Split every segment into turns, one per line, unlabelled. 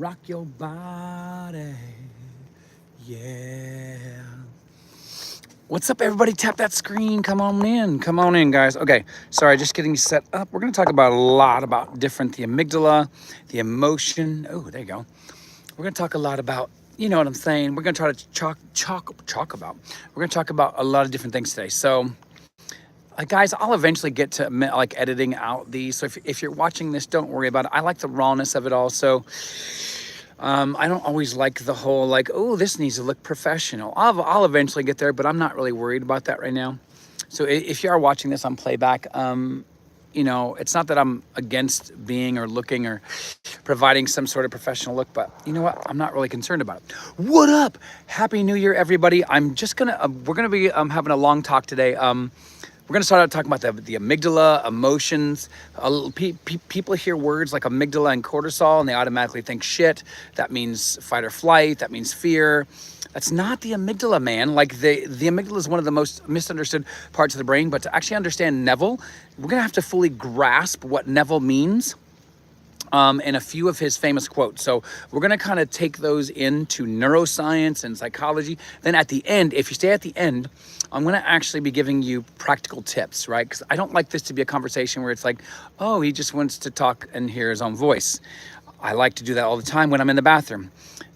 rock your body. Yeah. What's up, everybody? Tap that screen. Come on in. Come on in, guys. Okay, sorry, just getting set up. We're going to talk about a lot about different, the amygdala, the emotion. Oh, there you go. We're going to talk a lot about, you know what I'm saying? We're going to try to chalk about. We're going to talk about a lot of different things today. So, guys, I'll eventually get to like editing out these. So if you're watching this, don't worry about it. I like the rawness of it all. So I don't always like the whole like, oh, this needs to look professional. I'll eventually get there, but I'm not really worried about that right now. So if you are watching this on playback, you know, it's not that I'm against being or looking or providing some sort of professional look, but you know what? I'm not really concerned about it. What up? Happy New Year, everybody. I'm just gonna, we're gonna be having a long talk today. We're going to start out talking about the amygdala, emotions. People hear words like amygdala and cortisol, and they automatically think shit. That means fight or flight. That means fear. That's not the amygdala, man. Like the amygdala is one of the most misunderstood parts of the brain. But to actually understand Neville, we're going to have to fully grasp what Neville means. And a few of his famous quotes. So we're going to kind of take those into neuroscience and psychology. Then at the end, if you stay at the end, I'm going to actually be giving you practical tips, right? Because I don't like this to be a conversation where it's like, oh, he just wants to talk and hear his own voice. I like to do that all the time when I'm in the bathroom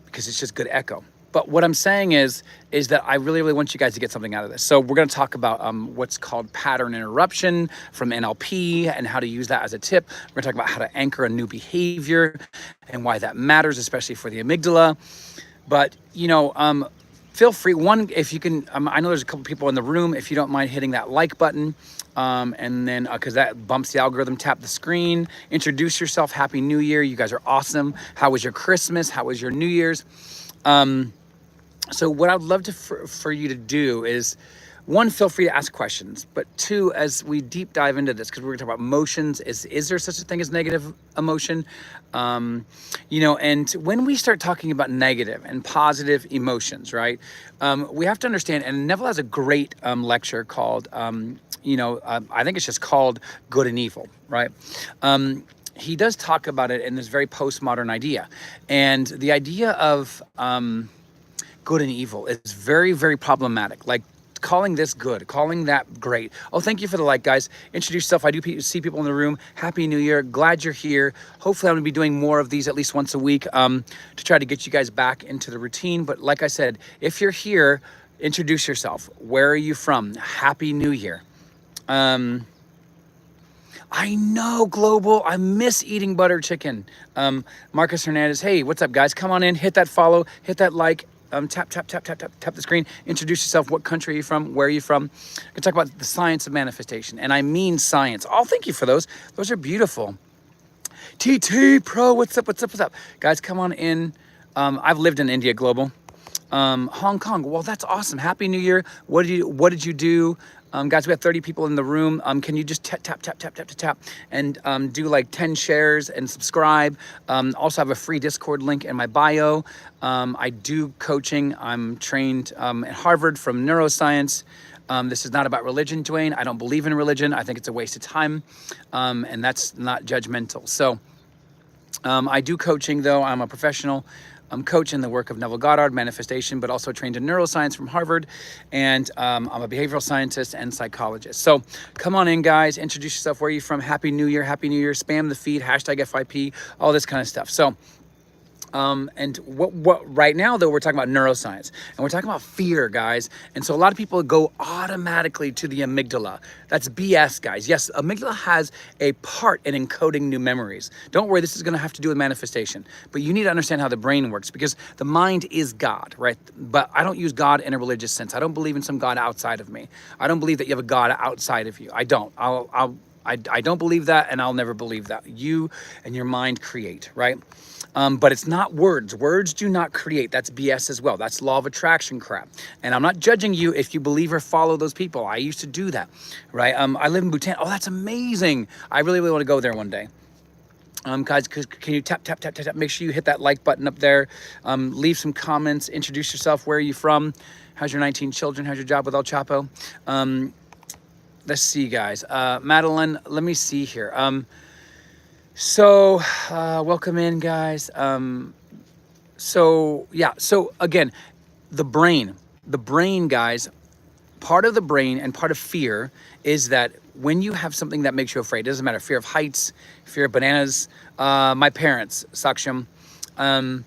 because it's just good echo. But what I'm saying is that I really, really want you guys to get something out of this. So we're going to talk about what's called pattern interruption from NLP and how to use that as a tip. We're going to talk about how to anchor a new behavior and why that matters, especially for the amygdala. But, you know, feel free. One, if you can, I know there's a couple people in the room. If you don't mind hitting that like button, and then because that bumps the algorithm, tap the screen, introduce yourself. Happy New Year. You guys are awesome. How was your Christmas? How was your New Year's? So what I'd love to for you to do is, one, feel free to ask questions, but two, as we deep dive into this, because we're going to talk about emotions, is there such a thing as negative emotion? You know, and when we start talking about negative and positive emotions, right, we have to understand, and Neville has a great lecture called, you know, I think it's just called Good and Evil, right? He does talk about it in this very postmodern idea. And the idea of good and evil is very, very problematic. Like calling this good, calling that great. Oh, thank you for the like, guys. Introduce yourself. I do see people in the room. Happy New Year. Glad you're here. Hopefully I'm gonna be doing more of these at least once a week to try to get you guys back into the routine. But like I said, if you're here, introduce yourself. Where are you from? Happy New Year. I know, Global. I miss eating butter chicken. Marcus Hernandez. Hey, what's up, guys? Come on in. Hit that follow. Hit that like. Tap the screen. Introduce yourself. What country are you from? Where are you from? We're gonna talk about the science of manifestation, and I mean science. Oh, thank you for those. Those are beautiful. TT Pro. What's up? What's up? What's up, guys? Come on in. I've lived in India, Global. Hong Kong. Well, that's awesome. Happy New Year. What did you do? Guys, we have 30 people in the room. Can you just tap and do like 10 shares and subscribe? Also have a free Discord link in my bio. I do coaching. I'm trained at Harvard from neuroscience. This is not about religion, Dwayne. I don't believe in religion. I think it's a waste of time. And that's not judgmental. So I do coaching though. I'm a professional. I'm coaching the work of Neville Goddard, manifestation, but also trained in neuroscience from Harvard. And I'm a behavioral scientist and psychologist. So come on in, guys. Introduce yourself. Where are you from? Happy New Year. Happy New Year. Spam the feed. Hashtag FIP. All this kind of stuff. So and what right now though, we're talking about neuroscience and we're talking about fear, guys. And so a lot of people go automatically to the amygdala. That's BS, guys. Yes, amygdala has a part in encoding new memories. Don't worry, this is going to have to do with manifestation, but you need to understand how the brain works because the mind is God, right? But I don't use God in a religious sense. I don't believe in some God outside of me. I don't believe that you have a God outside of you. I don't. I don't believe that, and I'll never believe that. You and your mind create, right? But it's not words. Words do not create. That's BS as well. That's law of attraction crap. And I'm not judging you if you believe or follow those people. I used to do that, right? I live in Bhutan. Oh, that's amazing. I really, really want to go there one day. Guys, can you tap? Make sure you hit that like button up there. Leave some comments. Introduce yourself. Where are you from? How's your 19 children? How's your job with El Chapo? Let's see, guys. Madeline, let me see here. So welcome in, guys. So yeah, so again, the brain, the brain, guys, part of the brain and part of fear is that when you have something that makes you afraid, it doesn't matter, fear of heights, fear of bananas, my parents, Saksham, um,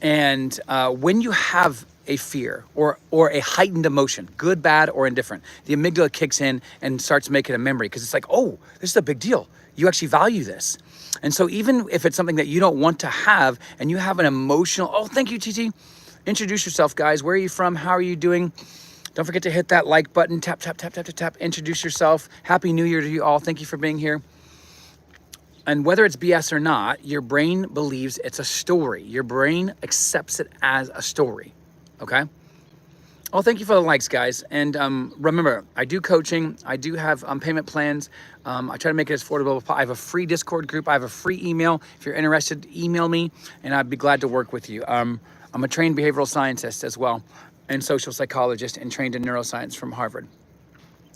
and when you have a fear or a heightened emotion, good, bad, or indifferent, the amygdala kicks in and starts making a memory because it's like, oh, this is a big deal. You actually value this. And so even if it's something that you don't want to have and you have an emotional, oh, thank you, TT. Introduce yourself, guys. Where are you from? How are you doing? Don't forget to hit that like button. Tap, tap, tap, tap, tap, tap. Introduce yourself. Happy New Year to you all. Thank you for being here. And whether it's BS or not, your brain believes it's a story. Your brain accepts it as a story. Okay? Oh, thank you for the likes, guys. And remember, I do coaching. I do have payment plans. I try to make it as affordable. I have a free Discord group. I have a free email. If you're interested, email me, and I'd be glad to work with you. I'm a trained behavioral scientist as well, and social psychologist, and trained in neuroscience from Harvard.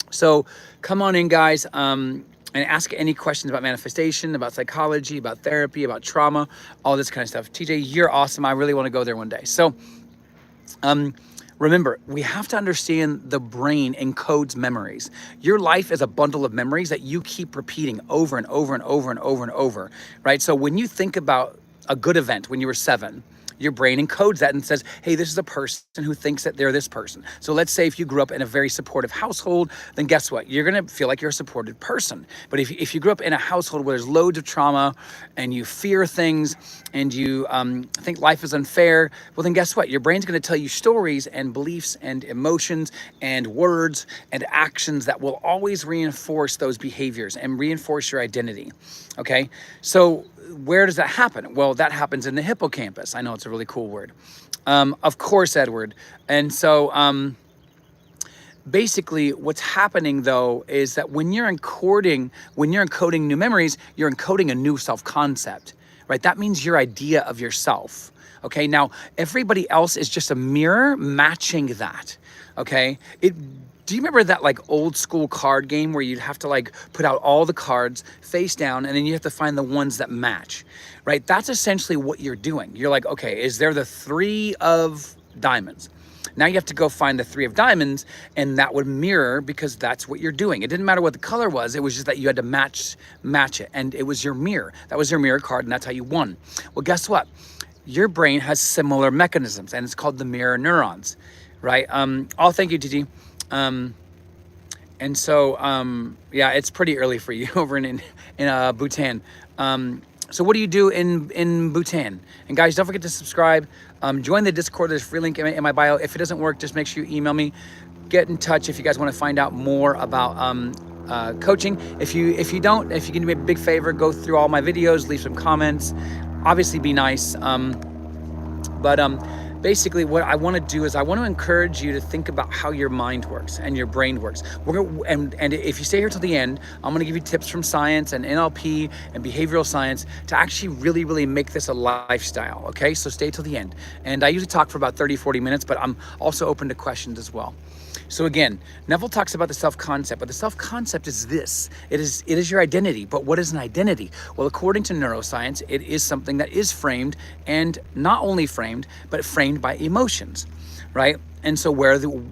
So come on in, guys, and ask any questions about manifestation, about psychology, about therapy, about trauma, all this kind of stuff. TJ, you're awesome. I really want to go there one day. So remember, we have to understand the brain encodes memories. Your life is a bundle of memories that you keep repeating over and over and over and over and over, right? So when you think about a good event when you were 7, your brain encodes that and says, hey, this is a person who thinks that they're this person. So let's say if you grew up in a very supportive household, then guess what? You're gonna feel like you're a supported person. But if you grew up in a household where there's loads of trauma and you fear things and you think life is unfair, well then guess what? Your brain's gonna tell you stories and beliefs and emotions and words and actions that will always reinforce those behaviors and reinforce your identity, okay? So where does that happen? Well, that happens in the hippocampus. I know it's a really cool word. Of course, Edward. And so basically what's happening though is that when you're encoding new memories, you're encoding a new self-concept, right? That means your idea of yourself. Okay, now everybody else is just a mirror matching that. Okay, do you remember that like old school card game where you'd have to like put out all the cards face down and then you have to find the ones that match, right? That's essentially what you're doing. You're like, okay, is there the 3 of diamonds? Now you have to go find the 3 of diamonds, and that would mirror because that's what you're doing. It didn't matter what the color was. It was just that you had to match it, and it was your mirror. That was your mirror card, and that's how you won. Well, guess what? Your brain has similar mechanisms, and it's called the mirror neurons, right? Oh, thank you, Titi. And so, yeah, it's pretty early for you over in Bhutan. So what do you do in Bhutan? And guys, don't forget to subscribe. Join the Discord. There's a free link in my bio. If it doesn't work, just make sure you email me. Get in touch if you guys want to find out more about coaching. If you can do me a big favor, go through all my videos, leave some comments. Obviously, be nice. Basically what I want to do is I want to encourage you to think about how your mind works and your brain works. And if you stay here till the end, I'm going to give you tips from science and NLP and behavioral science to actually really, really make this a lifestyle. Okay, so stay till the end. And I usually talk for about 30-40 minutes, but I'm also open to questions as well. So again, Neville talks about the self-concept, but the self-concept is this. It is your identity. But what is an identity? Well, according to neuroscience, it is something that is framed, and not only framed, but framed by emotions, right? And so where do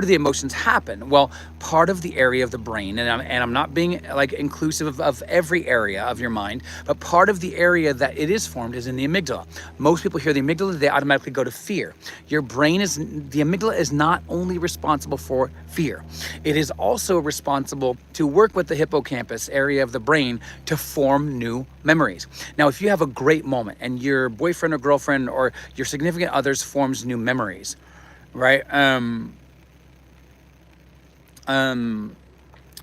the emotions happen? Well, part of the area of the brain, and I'm not being like inclusive of every area of your mind, but part of the area that it is formed is in the amygdala. Most people hear the amygdala, they automatically go to fear. The amygdala is not only responsible for fear, it is also responsible to work with the hippocampus area of the brain to form new memories. Now, if you have a great moment and your boyfriend or girlfriend or your significant others forms new memories, right?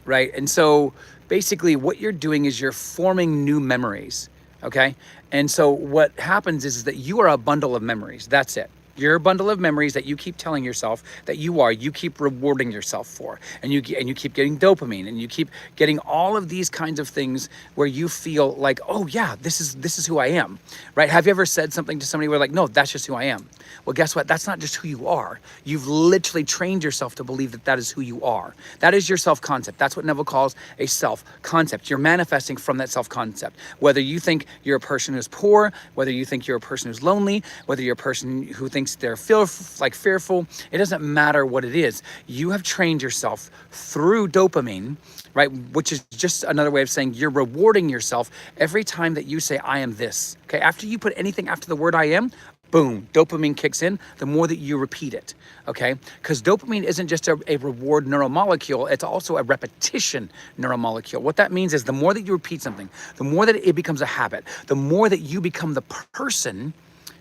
Right. And so basically what you're doing is you're forming new memories. Okay. And so what happens is that you are a bundle of memories. That's it. Your bundle of memories that you keep telling yourself that you keep rewarding yourself for, and you keep getting dopamine, and you keep getting all of these kinds of things where you feel like, oh yeah, this is who I am, right? Have you ever said something to somebody where like, no, that's just who I am? Well, guess what? That's not just who you are. You've literally trained yourself to believe that that is who you are. That is your self-concept. That's what Neville calls a self-concept. You're manifesting from that self-concept. Whether you think you're a person who's poor, whether you think you're a person who's lonely, whether you're a person who thinks they're fearful, it doesn't matter what it is. You have trained yourself through dopamine, right? Which is just another way of saying you're rewarding yourself every time that you say, I am this. Okay, after you put anything after the word I am, boom, dopamine kicks in the more that you repeat it, okay? Because dopamine isn't just a reward neuromolecule, it's also a repetition neuromolecule. What that means is the more that you repeat something, the more that it becomes a habit, the more that you become the person,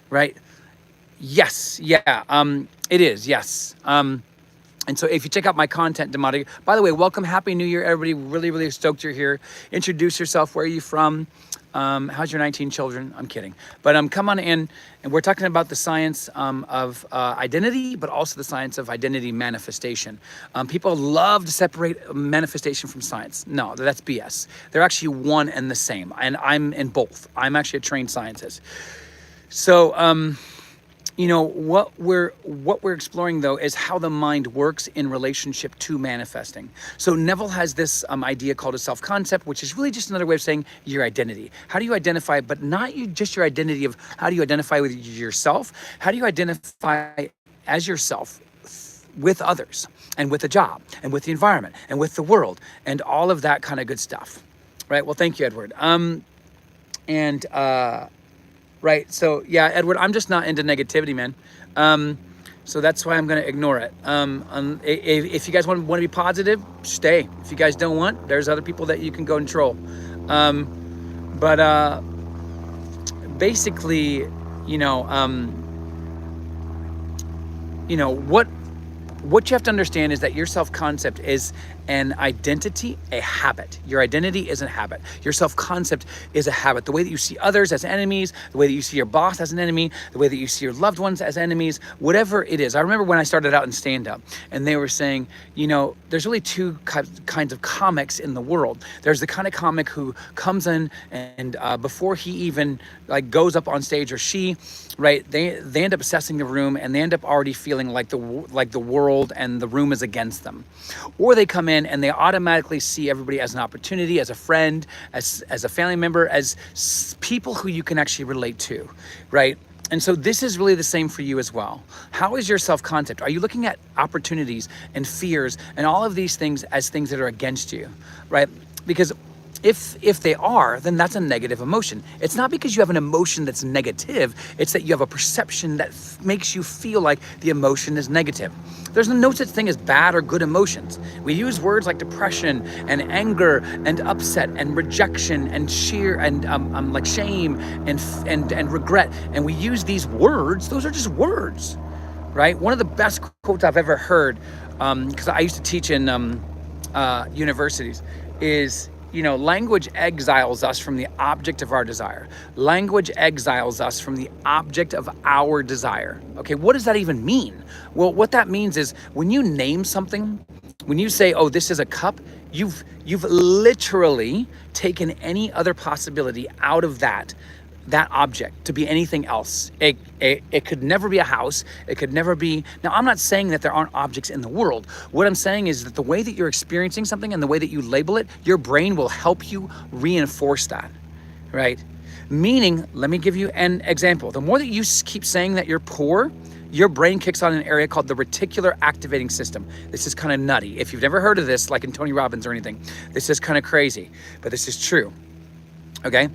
right? Yes, yeah, it is, yes. And so if you check out my content, Damati, by the way, welcome, Happy New Year, everybody. Really, really stoked you're here. Introduce yourself, where are you from? How's your 19 children? I'm kidding. But come on in, and we're talking about the science of identity, but also the science of identity manifestation. People love to separate manifestation from science. No, that's BS. They're actually one and the same, and I'm in both. I'm actually a trained scientist. So, you know, what we're exploring though is how the mind works in relationship to manifesting. So Neville has this idea called a self-concept, which is really just another way of saying your identity. How do you identify, but not just your identity of how do you identify with yourself? How do you identify as yourself with others, and with a job, and with the environment, and with the world, and all of that kind of good stuff, right? Well, thank you, Edward. Right, so yeah, Edward, I'm just not into negativity, man. So that's why I'm gonna ignore it. If you guys want to be positive, stay. If you guys don't want, there's other people that you can go and troll. Basically, what you have to understand is that your self-concept is an identity, a habit. Your identity is a habit. Your self-concept is a habit. The way that you see others as enemies, the way that you see your boss as an enemy, the way that you see your loved ones as enemies, whatever it is. I remember when I started out in stand-up, and they were saying, there's really two kinds of comics in the world. There's the kind of comic who comes in and before he even goes up on stage, or she, right, they end up assessing the room, and they end up already feeling like the world and the room is against them. Or they come in and they automatically see everybody as an opportunity, as a friend, as a family member, as people who you can actually relate to, right? And so this is really the same for you as well. How is your self-concept? Are you looking at opportunities and fears and all of these things as things that are against you, right? Because if they are, then that's a negative emotion. It's not because you have an emotion that's negative, it's that you have a perception that makes you feel like the emotion is negative. There's no such thing as bad or good emotions. We use words like depression and anger and upset and rejection and sheer and like shame and regret. And we use these words, those are just words, right? One of the best quotes I've ever heard, because I used to teach in universities, is, language exiles us from the object of our desire. Language exiles us from the object of our desire. Okay, what does that even mean? Well, what that means is when you name something, when you say, oh, this is a cup, you've literally taken any other possibility out of that object to be anything else. It could never be a house. It could never be. Now, I'm not saying that there aren't objects in the world. What I'm saying is that the way that you're experiencing something and the way that you label it, your brain will help you reinforce that, right? Meaning, let me give you an example. The more that you keep saying that you're poor, your brain kicks on an area called the reticular activating system. This is kind of nutty. If you've never heard of this, like in Tony Robbins or anything, this is kind of crazy, but this is true, okay?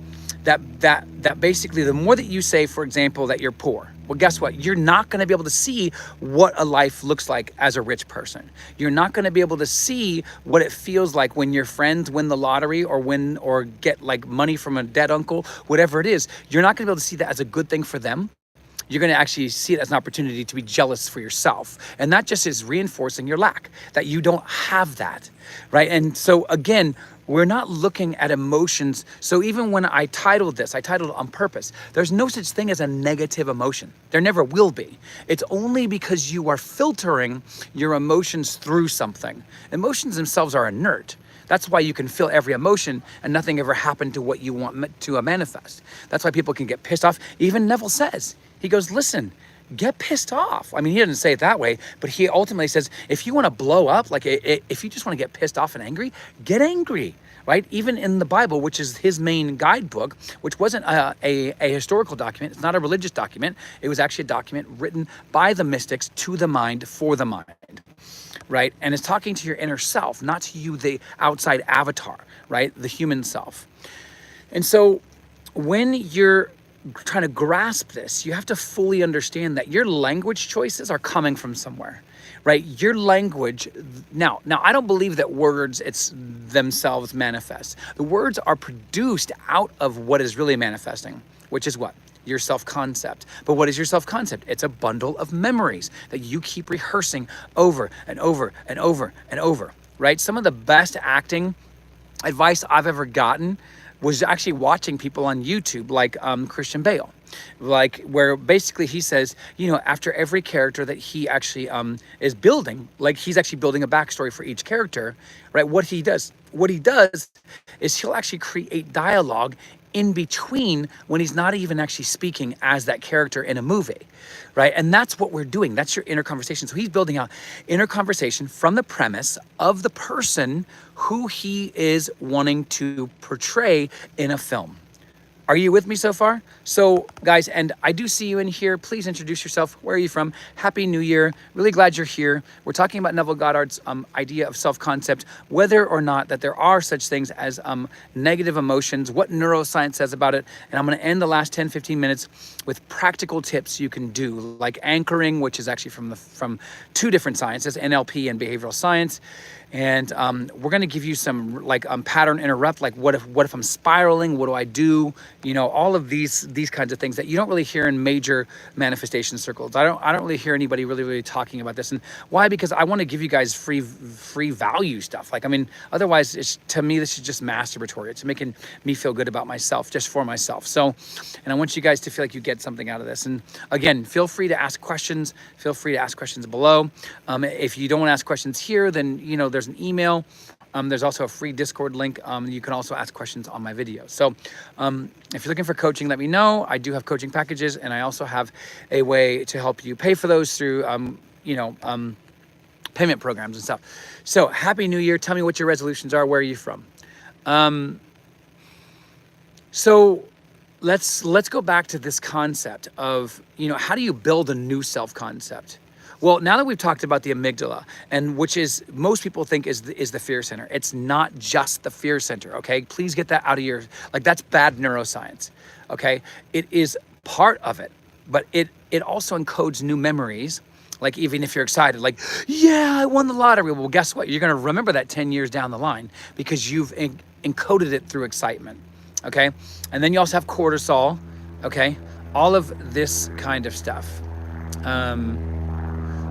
That basically, the more that you say, for example, that you're poor, well, guess what? You're not going to be able to see what a life looks like as a rich person. You're not going to be able to see what it feels like when your friends win the lottery or get money from a dead uncle, whatever it is. You're not going to be able to see that as a good thing for them. You're going to actually see it as an opportunity to be jealous for yourself. And that just is reinforcing your lack, that you don't have that, right? And so again, We're not looking at emotions. So even when I titled it on purpose. There's no such thing as a negative emotion. There never will be. It's only because you are filtering your emotions through something. Emotions themselves are inert. That's why you can feel every emotion and nothing ever happened to what you want to manifest. That's why people can get pissed off. Even Neville says, he goes, listen, get pissed off. I mean, he doesn't say it that way, but he ultimately says, if you want to blow up, like if you just want to get pissed off and angry, get angry, right? Even in the Bible, which is his main guidebook, which wasn't a historical document. It's not a religious document. It was actually a document written by the mystics to the mind, for the mind, right? And it's talking to your inner self, not to you, the outside avatar, right? The human self. And so when you're trying to grasp this, you have to fully understand that your language choices are coming from somewhere, right? Your language, now I don't believe that words themselves manifest. The words are produced out of what is really manifesting, which is what? Your self-concept. But what is your self-concept? It's a bundle of memories that you keep rehearsing over and over and over and over, right? Some of the best acting advice I've ever gotten was actually watching people on YouTube like Christian Bale, like where basically he says, after every character that he actually is building, like he's actually building a backstory for each character, right? What he does is he'll actually create dialogue in between when he's not even actually speaking as that character in a movie, right? And that's what we're doing. That's your inner conversation. So he's building out inner conversation from the premise of the person who he is wanting to portray in a film. Are you with me so far? So guys, and I do see you in here. Please introduce yourself. Where are you from? Happy New Year. Really glad you're here. We're talking about Neville Goddard's idea of self-concept, whether or not that there are such things as negative emotions, what neuroscience says about it. And I'm gonna end the last 10, 15 minutes with practical tips you can do, like anchoring, which is actually from two different sciences, NLP and behavioral science. And we're gonna give you some pattern interrupt, like what if I'm spiraling, what do I do? All of these kinds of things that you don't really hear in major manifestation circles. I don't really hear anybody really talking about this. And why? Because I want to give you guys free value stuff. Otherwise to me, this is just masturbatory. It's making me feel good about myself, just for myself. So, and I want you guys to feel like you get something out of this. And again, feel free to ask questions. Feel free to ask questions below. If you don't want to ask questions here, then, there's an email. There's also a free Discord link. You can also ask questions on my videos. So if you're looking for coaching, let me know. I do have coaching packages, and I also have a way to help you pay for those through, payment programs and stuff. So Happy New Year. Tell me what your resolutions are. Where are you from? So let's go back to this concept of, how do you build a new self-concept? Well, now that we've talked about the amygdala, and which is most people think is the fear center, it's not just the fear center, okay? Please get that out of your, that's bad neuroscience, okay? It is part of it, but it also encodes new memories. Like even if you're excited, yeah, I won the lottery. Well, guess what? You're gonna remember that 10 years down the line because you've encoded it through excitement, okay? And then you also have cortisol, okay? All of this kind of stuff.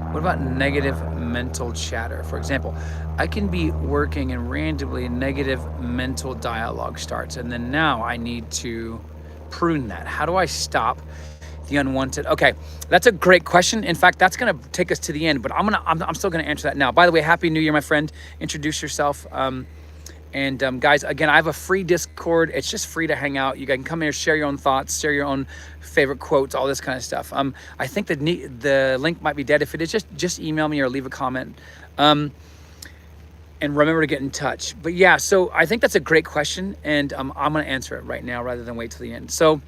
What about negative mental chatter? For example, I can be working and randomly negative mental dialogue starts, and then now I need to prune that. How do I stop the unwanted? Okay, that's a great question. In fact, that's gonna take us to the end, but I'm still gonna answer that now. By the way, Happy New Year, my friend. Introduce yourself. Guys, again, I have a free Discord. It's just free to hang out. You guys can come here, share your own thoughts, share your own favorite quotes, all this kind of stuff. I think the link might be dead. If it is, just email me or leave a comment. And remember to get in touch. But yeah, so I think that's a great question, and I'm gonna answer it right now rather than wait till the end. So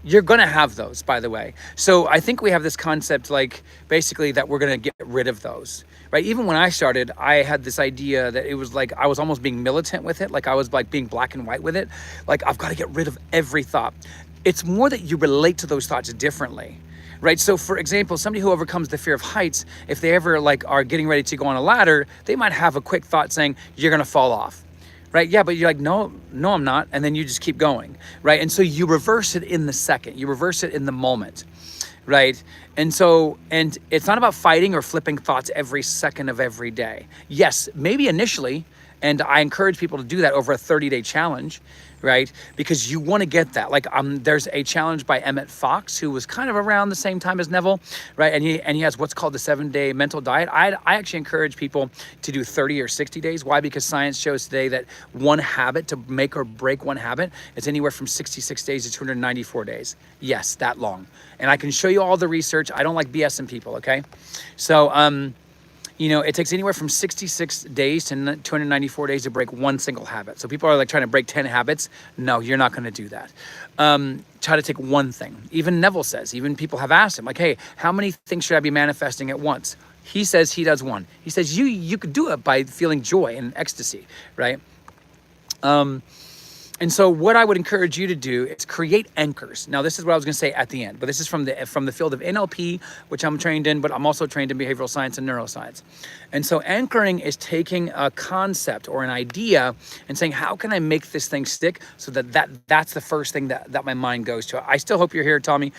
you're gonna have those, by the way. So I think we have this concept, basically that we're gonna get rid of those, right? Even when I started, I had this idea that it was I was almost being militant with it. I was being black and white with it. I've got to get rid of every thought. It's more that you relate to those thoughts differently, right? So for example, somebody who overcomes the fear of heights, if they ever are getting ready to go on a ladder, they might have a quick thought saying, you're gonna fall off. Right? Yeah, but you're no, I'm not. And then you just keep going, right? And so you reverse it in the second, you reverse it in the moment, right? And it's not about fighting or flipping thoughts every second of every day. Yes, maybe initially, And I encourage people to do that over a 30-day challenge, right? Because you want to get that. Like there's a challenge by Emmett Fox, who was kind of around the same time as Neville, right? And he has what's called the 7-day mental diet. I actually encourage people to do 30 or 60 days. Why? Because science shows today that one habit, to make or break one habit, is anywhere from 66 days to 294 days. Yes, that long. And I can show you all the research. I don't like BSing people, okay? So, you know, it takes anywhere from 66 days to 294 days to break one single habit. So people are like trying to break 10 habits. No, you're not going to do that. Try to take one thing. Even Neville says, even people have asked him, like, hey, how many things should I be manifesting at once? He says he does one. He says you could do it by feeling joy and ecstasy, right? And so what I would encourage you to do is create anchors. Now, this is what I was going to say at the end, but this is from the field of NLP, which I'm trained in, but I'm also trained in behavioral science and neuroscience. And so anchoring is taking a concept or an idea and saying, how can I make this thing stick so that's the first thing that my mind goes to. I still hope you're here, Tommy.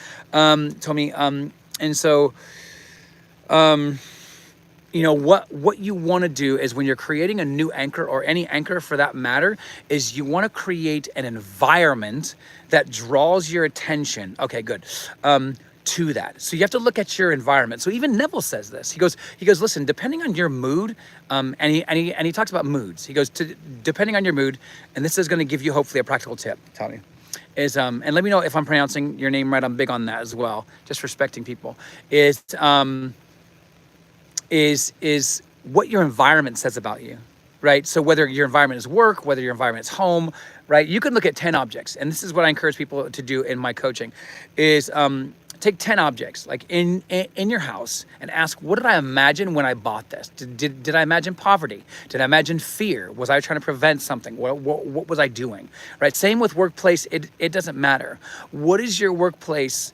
You know, what you want to do is when you're creating a new anchor, or any anchor for that matter, is you want to create an environment that draws your attention. Okay, good. To that. So you have to look at your environment. So even Neville says this. He goes, listen, depending on your mood, and he talks about moods. He goes, depending on your mood, and this is going to give you hopefully a practical tip, Tommy, is, and let me know if I'm pronouncing your name right. I'm big on that as well. Just respecting people. Is what your environment says about you, right? So whether your environment is work, whether your environment is home, right? You can look at 10 objects. And this is what I encourage people to do in my coaching is take 10 objects like in your house and ask, what did I imagine when I bought this? Did I imagine poverty? Did I imagine fear? Was I trying to prevent something? What was I doing, right? Same with workplace. It doesn't matter. What is your workplace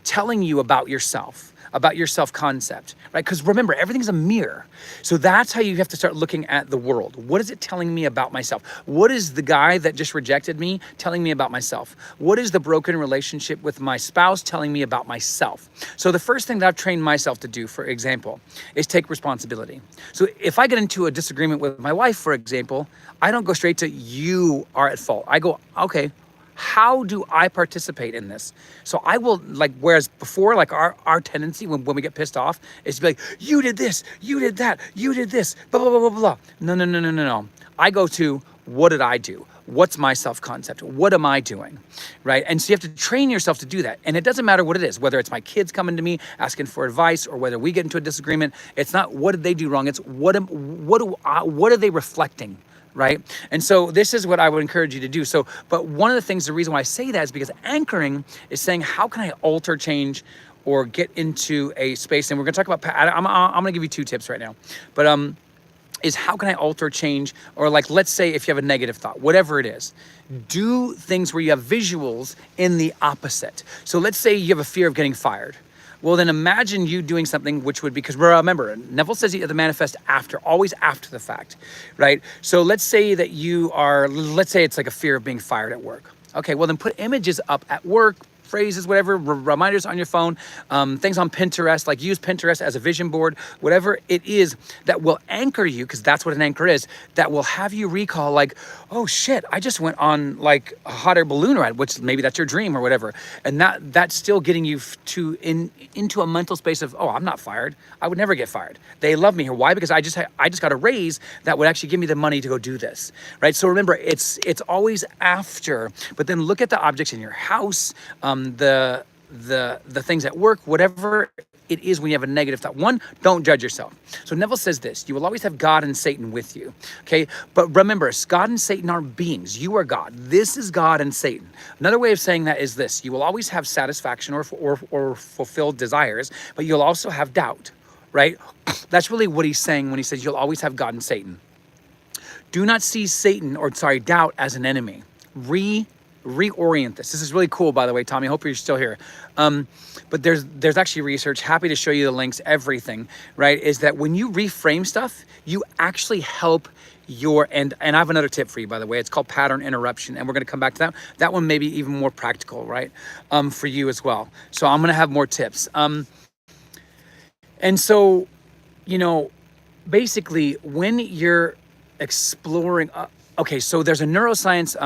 telling you about yourself? About your self-concept, right? Because remember, everything's a mirror. So that's how you have to start looking at the world. What is it telling me about myself? What is the guy that just rejected me telling me about myself? What is the broken relationship with my spouse telling me about myself? So the first thing that I've trained myself to do, for example, is take responsibility. So if I get into a disagreement with my wife, for example, I don't go straight to you are at fault. I go, okay, how do I participate in this? So I will, like, whereas before, like our tendency when we get pissed off is to be like, you did this, you did that, you did this, blah, blah, blah, blah, blah. No. I go to, what did I do? What's my self-concept? What am I doing, right? And so you have to train yourself to do that. And it doesn't matter what it is, whether it's my kids coming to me asking for advice or whether we get into a disagreement. It's not what did they do wrong. It's what are they reflecting, right? And so this is what I would encourage you to do. So, but one of the things, the reason why I say that is because anchoring is saying, how can I alter, change, or get into a space? And we're going to talk about, I'm going to give you 2 tips right now, but is how can I alter, change, or like, let's say if you have a negative thought, whatever it is, do things where you have visuals in the opposite. So let's say you have a fear of getting fired. Well, then imagine you doing something which would be, because remember, Neville says you have to manifest after, always after the fact, right? So let's say that let's say it's like a fear of being fired at work. Okay, well then put images up at work, phrases, whatever, reminders on your phone, things on Pinterest, like use Pinterest as a vision board, whatever it is that will anchor you, because that's what an anchor is, that will have you recall like, oh shit, I just went on like a hot air balloon ride, which maybe that's your dream or whatever. And that's still getting you into a mental space of, oh, I'm not fired. I would never get fired. They love me here. Why? Because I just got a raise that would actually give me the money to go do this, right? So remember, it's always after, but then look at the objects in your house, the things at work, whatever it is when you have a negative thought. 1, don't judge yourself. So Neville says this, you will always have God and Satan with you, okay? But remember, God and Satan are beings. You are God. This is God and Satan. Another way of saying that is this, you will always have satisfaction or fulfilled desires, but you'll also have doubt, right? That's really what he's saying when he says you'll always have God and Satan. Do not see doubt as an enemy. Reorient this. This is really cool, by the way, Tommy. I hope you're still here. But there's actually research, happy to show you the links, everything, right? Is that when you reframe stuff, you actually help and I have another tip for you, by the way. It's called pattern interruption, and we're going to come back to that. That one may be even more practical, right? For you as well. So I'm going to have more tips. And so, basically when you're, exploring. Okay, so there's a neuroscience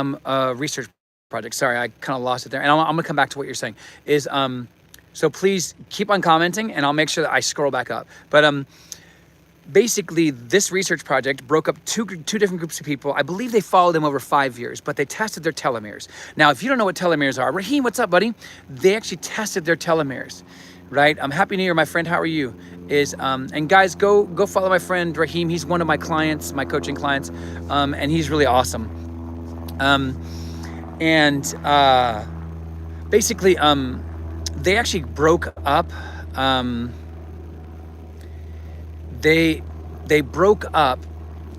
research project. Sorry, I kind of lost it there, and I'm gonna come back to what you're saying. Is so please keep on commenting, and I'll make sure that I scroll back up. But basically, this research project broke up two different groups of people. I believe they followed them over 5 years, but they tested their telomeres. Now, if you don't know what telomeres are, Raheem, what's up, buddy? They actually tested their telomeres, right? Happy New Year, my friend. How are you? And guys, go follow my friend Raheem. He's one of my clients, my coaching clients, and he's really awesome. Basically, they actually broke up. They broke up.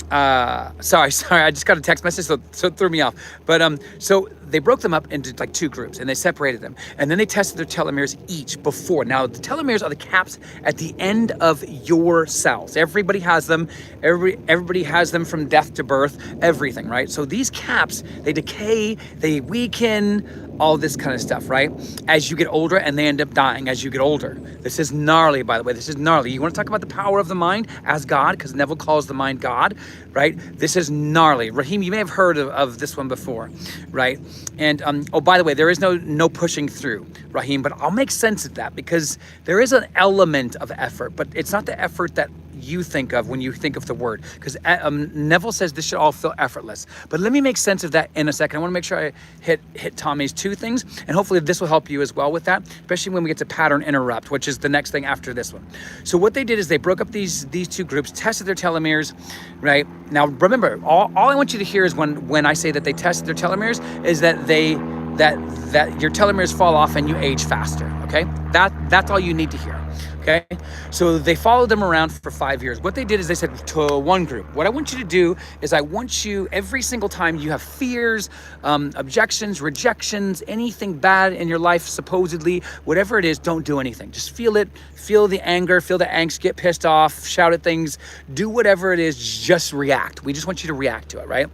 Sorry, I just got a text message, so it threw me off. But so they broke them up into like two groups, and they separated them, and then they tested their telomeres each before. Now, the telomeres are the caps at the end of your cells. Everybody has them. Everybody has them from death to birth. Everything, right? So these caps, they decay, they weaken, all this kind of stuff, right? As you get older, and they end up dying as you get older. This is gnarly, by the way. This is gnarly. You want to talk about the power of the mind as God, because Neville calls the mind God, right? This is gnarly. Raheem, you may have heard of this one before, right? And oh, by the way, there is no pushing through, Raheem, but I'll make sense of that, because there is an element of effort, but it's not the effort that you think of when you think of the word, because Neville says this should all feel effortless. But let me make sense of that in a second. I want to make sure I hit Tommy's two things, and hopefully this will help you as well with that, especially when we get to pattern interrupt, which is the next thing after this one. So what they did is they broke up these two groups, tested their telomeres, right? Now remember, all I want you to hear is when I say that they tested their telomeres, is that that your telomeres fall off and you age faster. Okay, that's all you need to hear. Okay, so they followed them around for 5 years. What they did is they said to one group, what I want you to do is I want you, every single time you have fears, objections, rejections, anything bad in your life, supposedly, whatever it is, don't do anything. Just feel it, feel the anger, feel the angst, get pissed off, shout at things, do whatever it is, just react. We just want you to react to it, right?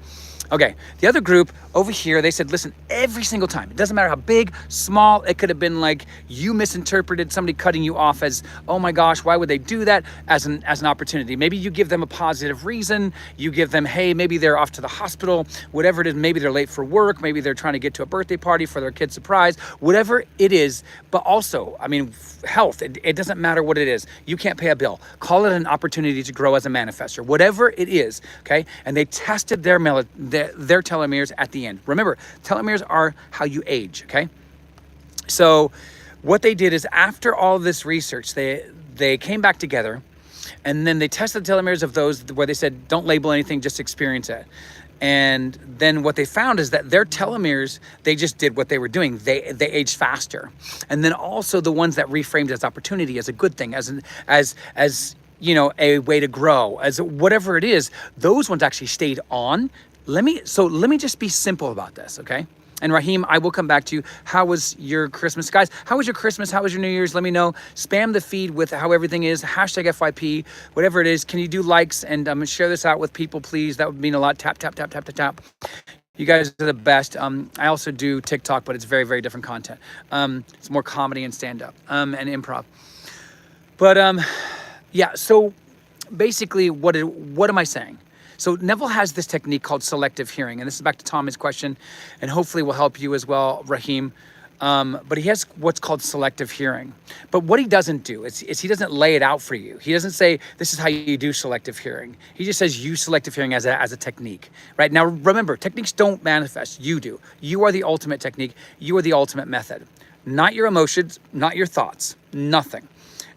Okay, the other group over here, they said, listen, every single time, it doesn't matter how big, small, it could have been like you misinterpreted somebody cutting you off as, oh my gosh, why would they do that, as an opportunity. Maybe you give them a positive reason, you give them, hey, maybe they're off to the hospital, whatever it is, maybe they're late for work, maybe they're trying to get to a birthday party for their kid's surprise, whatever it is. But also, I mean, health, it doesn't matter what it is. You can't pay a bill. Call it an opportunity to grow as a manifestor, whatever it is, okay? And they tested their telomeres at the end. Remember, telomeres are how you age, okay? So what they did is, after all this research, they came back together, and then they tested the telomeres of those where they said, don't label anything, just experience it. And then what they found is that their telomeres, they just did what they were doing. They aged faster. And then also the ones that reframed as opportunity, as a good thing, as you know, a way to grow, as whatever it is, those ones actually stayed on. Let me just be simple about this, okay? And Raheem, I will come back to you. How was your Christmas? Guys, how was your Christmas? How was your New Year's? Let me know. Spam the feed with how everything is, hashtag FYP, whatever it is. Can you do likes and share this out with people, please? That would mean a lot. Tap, tap, tap, tap, tap, tap. You guys are the best. I also do TikTok, but it's very, very different content. It's more comedy and stand-up and improv. But yeah, so basically, what am I saying? So Neville has this technique called selective hearing, and this is back to Tommy's question, and hopefully will help you as well, Raheem. But he has what's called selective hearing. But what he doesn't do is he doesn't lay it out for you. He doesn't say, this is how you do selective hearing. He just says, use selective hearing as a technique, right? Now, remember, techniques don't manifest. You do. You are the ultimate technique. You are the ultimate method. Not your emotions, not your thoughts, nothing.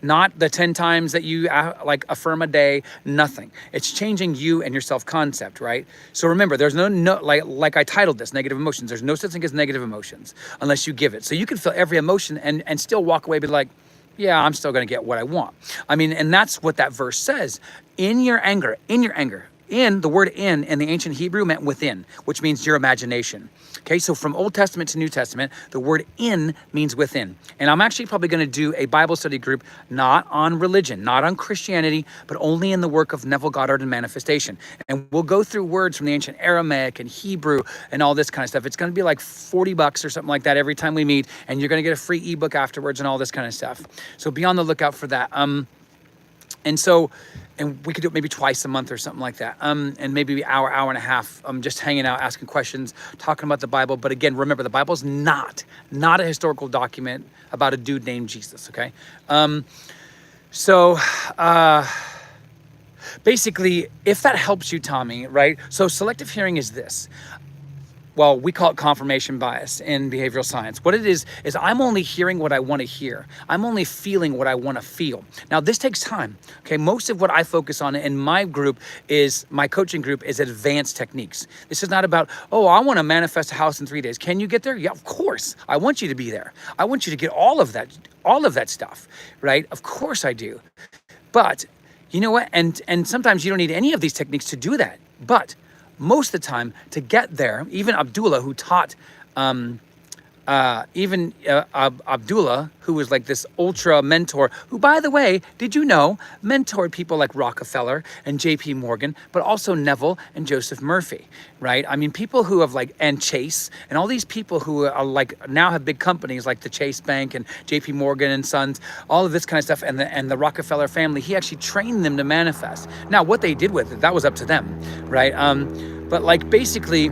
Not the 10 times that you like affirm a day, nothing. It's changing you and your self-concept, right? So remember, there's no like I titled this, negative emotions. There's no such thing as negative emotions unless you give it. So you can feel every emotion and still walk away, be like, yeah, I'm still going to get what I want. I mean, and that's what that verse says. In your anger, in, the word in the ancient Hebrew meant within, which means your imagination. Okay, so from Old Testament to New Testament, the word in means within. And I'm actually probably going to do a Bible study group, not on religion, not on Christianity, but only in the work of Neville Goddard and manifestation. And we'll go through words from the ancient Aramaic and Hebrew and all this kind of stuff. It's going to be like $40 or something like that every time we meet. And you're going to get a free ebook afterwards and all this kind of stuff. So be on the lookout for that. And so, and we could do it maybe twice a month or something like that. And maybe hour and a half, just hanging out, asking questions, talking about the Bible. But again, remember, the Bible's not a historical document about a dude named Jesus, okay? So, basically, if that helps you, Tommy, right? So selective hearing is this. Well, we call it confirmation bias in behavioral science. What it is I'm only hearing what I want to hear. I'm only feeling what I want to feel. Now, this takes time, okay? Most of what I focus on in my group my coaching group is advanced techniques. This is not about, oh, I want to manifest a house in 3 days. Can you get there? Yeah, of course. I want you to be there. I want you to get all of that stuff, right? Of course I do. But you know what? And sometimes you don't need any of these techniques to do that. But most of the time, to get there, even Abdullah, who taught, Abdullah, who was like this ultra mentor, who, by the way, did you know, mentored people like Rockefeller and J.P. Morgan, but also Neville and Joseph Murphy, right? I mean, people who have and Chase, and all these people who are now have big companies like the Chase Bank and J.P. Morgan and Sons, all of this kind of stuff, and the Rockefeller family, he actually trained them to manifest. Now, what they did with it, that was up to them, right? But basically,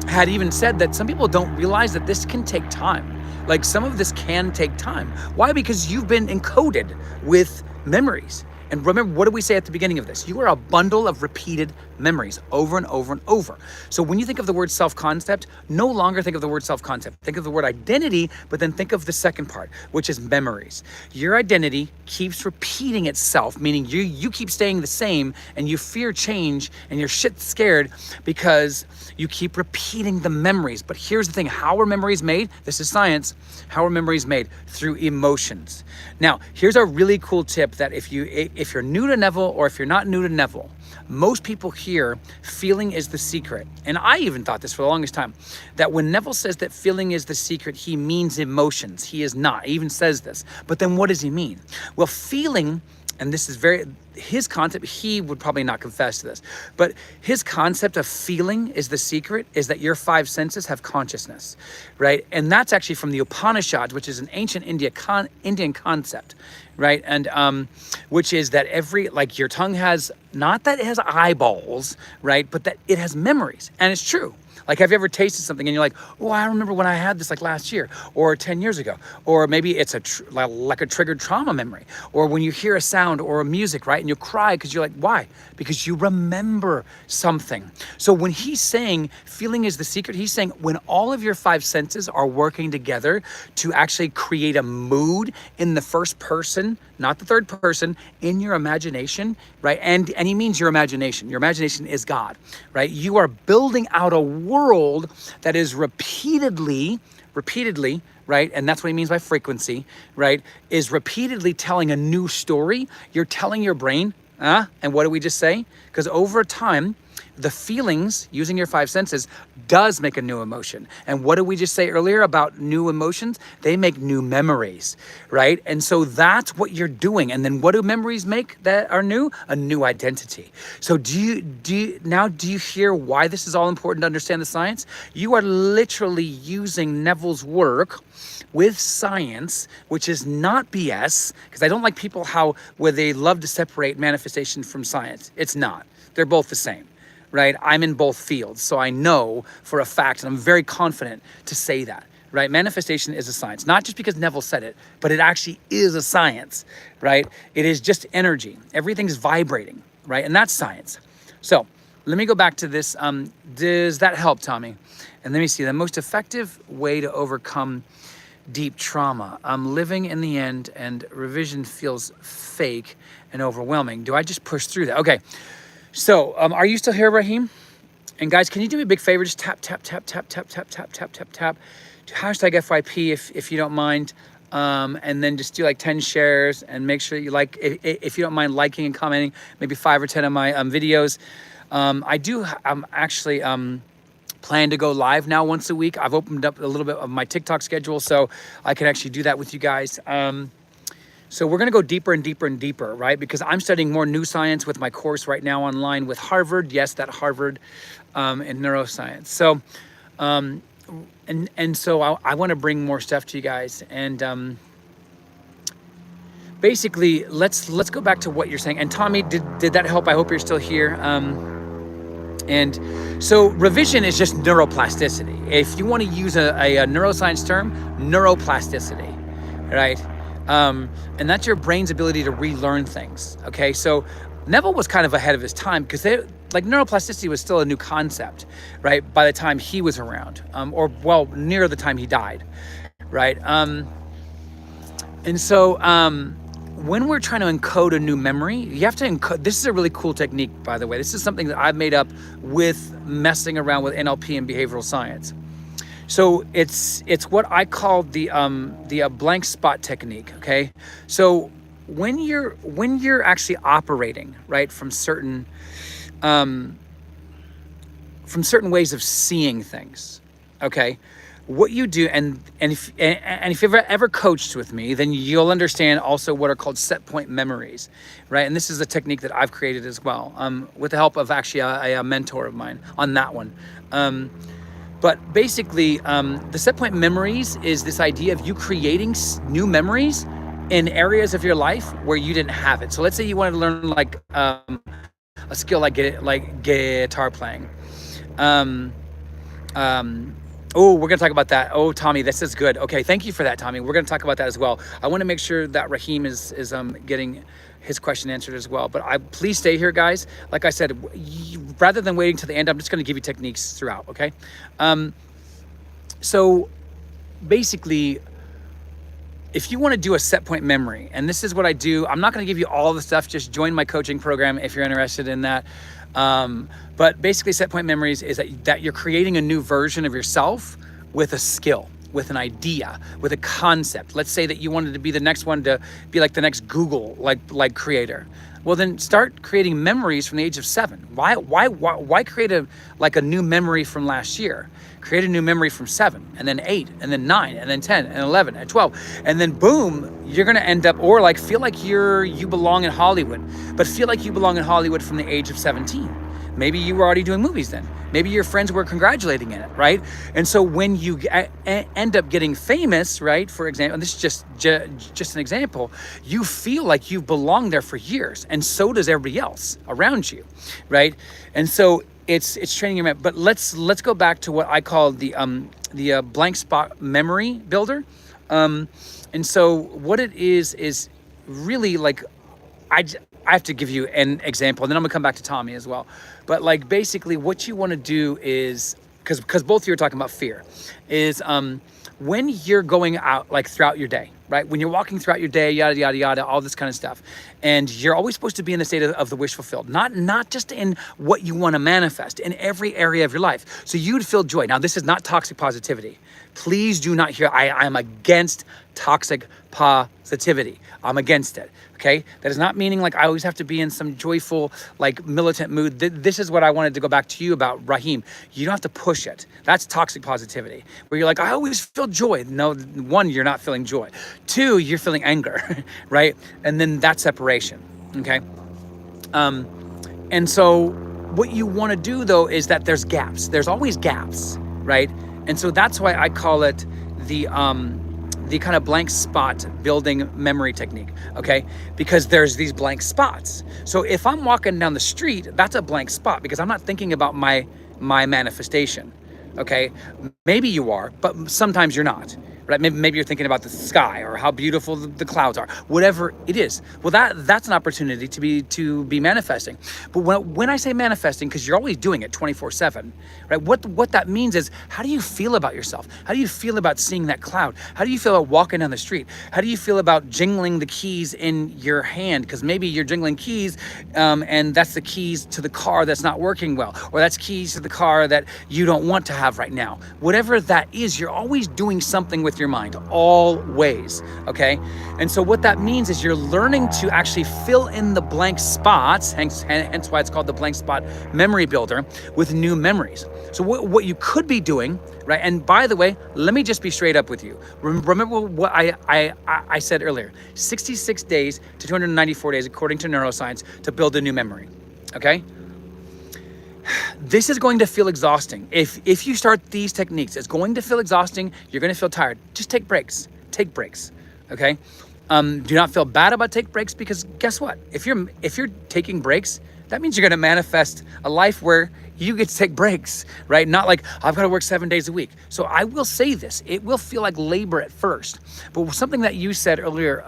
had even said that some people don't realize that this can take time. Like, some of this can take time. Why? Because you've been encoded with memories. And remember, what did we say at the beginning of this? You are a bundle of repeated memories over and over and over. So when you think of the word self-concept, no longer think of the word self-concept. Think of the word identity, but then think of the second part, which is memories. Your identity keeps repeating itself, meaning you keep staying the same, and you fear change, and you're shit scared because you keep repeating the memories. But here's the thing, how are memories made? This is science. How are memories made? Through emotions. Now, here's a really cool tip that if you're new to Neville, or if you're not new to Neville, most people hear feeling is the secret. And I even thought this for the longest time, that when Neville says that feeling is the secret, he means emotions. He is not. He even says this. But then what does he mean? Well, feeling, and this is his concept, he would probably not confess to this, but his concept of feeling is the secret is that your five senses have consciousness, right? And that's actually from the Upanishads, which is an ancient Indian concept, right? And which is that your tongue has, not that it has eyeballs, right? But that it has memories. And it's true. Like, have you ever tasted something and you're like, oh, I remember when I had this last year or 10 years ago, or maybe it's a triggered trauma memory, or when you hear a sound or a music, right? And you cry because you're like, why? Because you remember something. So when he's saying feeling is the secret, he's saying when all of your five senses are working together to actually create a mood in the first person, not the third person, in your imagination, right? And he means your imagination. Your imagination is God, right? You are building out a world that is repeatedly, right? And that's what he means by frequency, right? Is repeatedly telling a new story. You're telling your brain, and what do we just say? Because over time, the feelings, using your five senses, does make a new emotion. And what did we just say earlier about new emotions? They make new memories, right? And so that's what you're doing. And then what do memories make that are new? A new identity. So do you hear why this is all important to understand the science? You are literally using Neville's work with science, which is not BS, because I don't like people where they love to separate manifestation from science. It's not. They're both the same. Right? I'm in both fields, so I know for a fact, and I'm very confident to say that, right? Manifestation is a science, not just because Neville said it, but it actually is a science, right? It is just energy. Everything's vibrating, right? And that's science. So let me go back to this. Does that help, Tommy? And let me see, the most effective way to overcome deep trauma. I'm living in the end, and revision feels fake and overwhelming. Do I just push through that? Okay. So, are you still here, Raheem? And guys, can you do me a big favor? Just tap, tap, tap, tap, tap, tap, tap, tap, tap, tap. Hashtag FYP if you don't mind. And then just do 10 shares, and make sure you if you don't mind liking and commenting, maybe 5 or 10 of my videos. I'm actually plan to go live now once a week. I've opened up a little bit of my TikTok schedule, so I can actually do that with you guys. So we're going to go deeper and deeper and deeper, right? Because I'm studying more new science with my course right now online with Harvard. Yes, that Harvard in neuroscience. So, so I want to bring more stuff to you guys. And basically, let's go back to what you're saying. And Tommy, did that help? I hope you're still here. And so revision is just neuroplasticity. If you want to use a neuroscience term, neuroplasticity, right? And that's your brain's ability to relearn things. Okay, so Neville was kind of ahead of his time because like neuroplasticity was still a new concept, right? By the time he was around, or well, near the time he died, right? And so when we're trying to encode a new memory, you have to encode. This is a really cool technique, by the way. This is something that I've made up with messing around with NLP and behavioral science. So it's what I call the blank spot technique. Okay, so when you're actually operating right from certain ways of seeing things, okay. What you do, and if you've ever coached with me, then you'll understand also what are called set point memories, right? And this is a technique that I've created as well, with the help of actually a mentor of mine on that one. But basically, the set point memories is this idea of you creating new memories in areas of your life where you didn't have it. So let's say you wanted to learn like a skill like guitar playing. Oh, we're going to talk about that. Oh, Tommy, this is good. Okay, thank you for that, Tommy. We're going to talk about that as well. I want to make sure that Raheem is getting his question answered as well. But please stay here, guys. Like I said, rather than waiting to the end, I'm just going to give you techniques throughout, okay? So basically, if you want to do a set point memory, and this is what I do, I'm not going to give you all the stuff. Just join my coaching program if you're interested in that. But basically set point memories is that you're creating a new version of yourself with a skill, with an idea, with a concept. Let's say that you wanted to be the next one to be like the next Google like creator. Well, then start creating memories from the age of 7. Why create a new memory from last year? Create a new memory from 7, and then 8, and then 9, and then 10, and 11, and 12, and then boom, you're gonna end up, or like feel like you belong in Hollywood, but feel like you belong in Hollywood from the age of 17. Maybe you were already doing movies then. Maybe your friends were congratulating in it, right? And so when you end up getting famous, right? For example, and this is just an example, you feel like you've belonged there for years, and so does everybody else around you, right? And so it's training your memory. But let's go back to what I call the blank spot memory builder. And so what it is really like, I have to give you an example, and then I'm gonna come back to Tommy as well. But like basically what you wanna do is, because both of you are talking about fear, is when you're going out like throughout your day, right? When you're walking throughout your day, yada, yada, yada, all this kind of stuff. And you're always supposed to be in the state of the wish fulfilled, not just in what you wanna manifest, in every area of your life. So you'd feel joy. Now, this is not toxic positivity. Please do not hear, I'm against toxic positivity. I'm against it, okay? That is not meaning like I always have to be in some joyful, like militant mood. This is what I wanted to go back to you about, Raheem. You don't have to push it. That's toxic positivity, where you're like, I always feel joy. No, 1, you're not feeling joy. 2, you're feeling anger, right? And then that's separation, okay? And so what you wanna do though is that there's gaps. There's always gaps, right? And so that's why I call it the kind of blank spot building memory technique, okay? Because there's these blank spots. So if I'm walking down the street, that's a blank spot because I'm not thinking about my manifestation, okay? Maybe you are, but sometimes you're not, right? Maybe you're thinking about the sky or how beautiful the clouds are, whatever it is. Well, that's an opportunity to be manifesting. But when I say manifesting, because you're always doing it 24/7, right? What that means is, how do you feel about yourself? How do you feel about seeing that cloud? How do you feel about walking down the street? How do you feel about jingling the keys in your hand? Because maybe you're jingling keys, and that's the keys to the car that's not working well, or that's keys to the car that you don't want to have right now. Whatever that is, you're always doing something with your mind, always, okay? And so what that means is you're learning to actually fill in the blank spots, hence why it's called the blank spot memory builder, with new memories. So what you could be doing, right? And by the way, let me just be straight up with you. Remember what I said earlier, 66 days to 294 days, according to neuroscience, to build a new memory, okay? This is going to feel exhausting. If you start these techniques, it's going to feel exhausting. You're going to feel tired. Just take breaks, okay? Do not feel bad about take breaks, because guess what? If you're taking breaks, that means you're going to manifest a life where you get to take breaks, right? Not like, I've got to work 7 days a week. So I will say this, it will feel like labor at first, but something that you said earlier,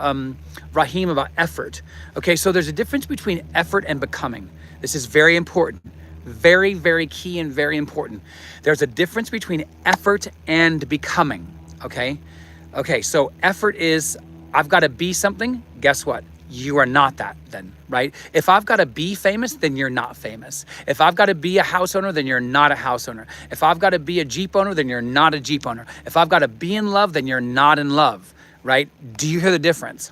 Raheem, about effort. Okay, so there's a difference between effort and becoming. This is very important. Very, very key and very important. There's a difference between effort and becoming, okay? Okay, so effort is, I've got to be something. Guess what? You are not that then, right? If I've got to be famous, then you're not famous. If I've got to be a house owner, then you're not a house owner. If I've got to be a Jeep owner, then you're not a Jeep owner. If I've got to be in love, then you're not in love, right? Do you hear the difference?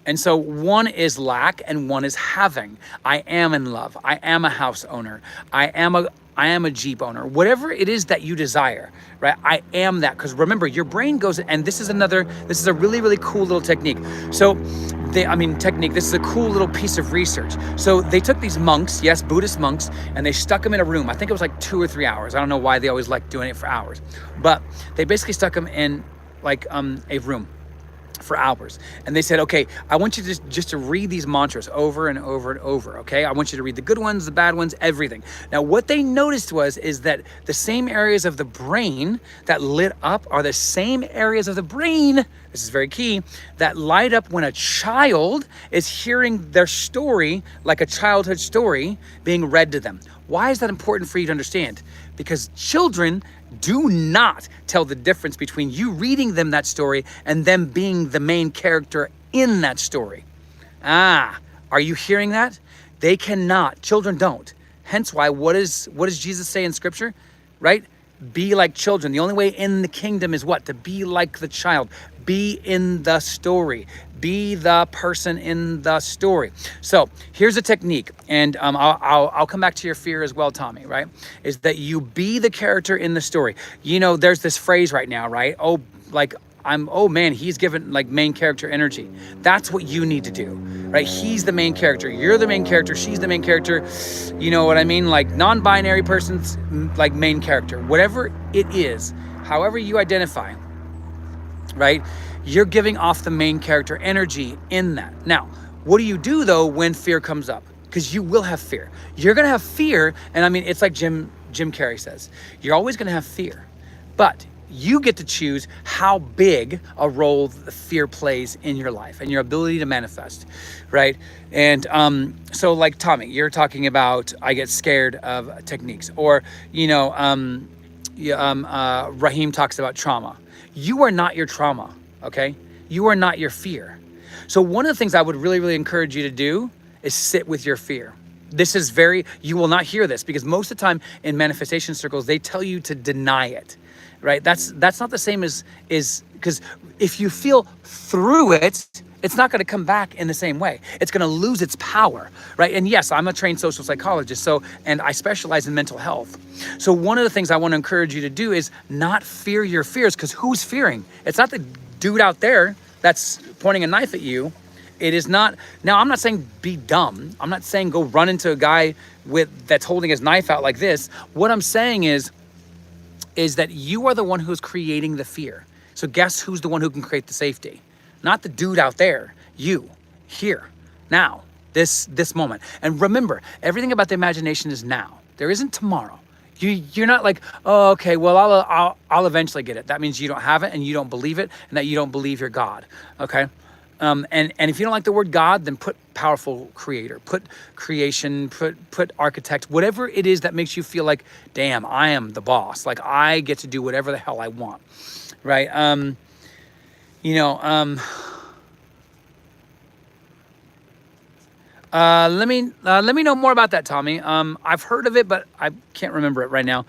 And so one is lack and one is having. I am in love. I am a house owner. I am a Jeep owner. Whatever it is that you desire, right? I am that. Because remember, your brain goes, and this is a really, really cool little technique. So this is a cool little piece of research. So they took these monks, yes, Buddhist monks, and they stuck them in a room. I think it was like 2 or 3 hours. I don't know why they always like doing it for hours, but they basically stuck them in like a room for hours. And they said, okay, I want you just to read these mantras over and over and over, okay? I want you to read the good ones, the bad ones, everything. Now, what they noticed is that the same areas of the brain that lit up are the same areas of the brain, this is very key, that light up when a child is hearing their story, like a childhood story, being read to them. Why is that important for you to understand? Because children do not tell the difference between you reading them that story and them being the main character in that story. Are you hearing that? They cannot. Children don't. Hence why, what does Jesus say in scripture? Right? Be like children. The only way in the kingdom is what? To be like the child. Be in the story. Be the person in the story. So here's a technique, and I'll come back to your fear as well, Tommy, right? Is that you be the character in the story. You know, there's this phrase right now, right? Oh man, he's given like main character energy. That's what you need to do, right? He's the main character. You're the main character. She's the main character. You know what I mean? Like non-binary person's like main character. Whatever it is, however you identify, right? You're giving off the main character energy in that. Now, what do you do though when fear comes up? Because you will have fear. You're gonna have fear, and I mean, it's like Jim Carrey says, you're always gonna have fear, but you get to choose how big a role the fear plays in your life and your ability to manifest, right? And so like Tommy, you're talking about, I get scared of techniques, or, you know, Raheem talks about trauma. You are not your trauma, okay? You are not your fear. So one of the things I would really, really encourage you to do is sit with your fear. This is you will not hear this, because most of the time in manifestation circles, they tell you to deny it, right? That's not the same as because if you feel through it, it's not going to come back in the same way. It's going to lose its power, right? And yes, I'm a trained social psychologist, and I specialize in mental health. So one of the things I want to encourage you to do is not fear your fears, because who's fearing? It's not the dude out there that's pointing a knife at you. It is not. Now, I'm not saying be dumb. I'm not saying go run into a guy that's holding his knife out like this. What I'm saying is that you are the one who's creating the fear. So guess who's the one who can create the safety? Not the dude out there. You, here, now, this moment. And remember, everything about the imagination is now. There isn't tomorrow. You're not like, oh, okay, well, I'll eventually get it. That means you don't have it and you don't believe it, and that you don't believe you're God. Okay. And if you don't like the word God, then put powerful creator, put creation, put architect, whatever it is that makes you feel like, damn, I am the boss. Like I get to do whatever the hell I want, right? Let me know more about that, Tommy. I've heard of it, but I can't remember it right now.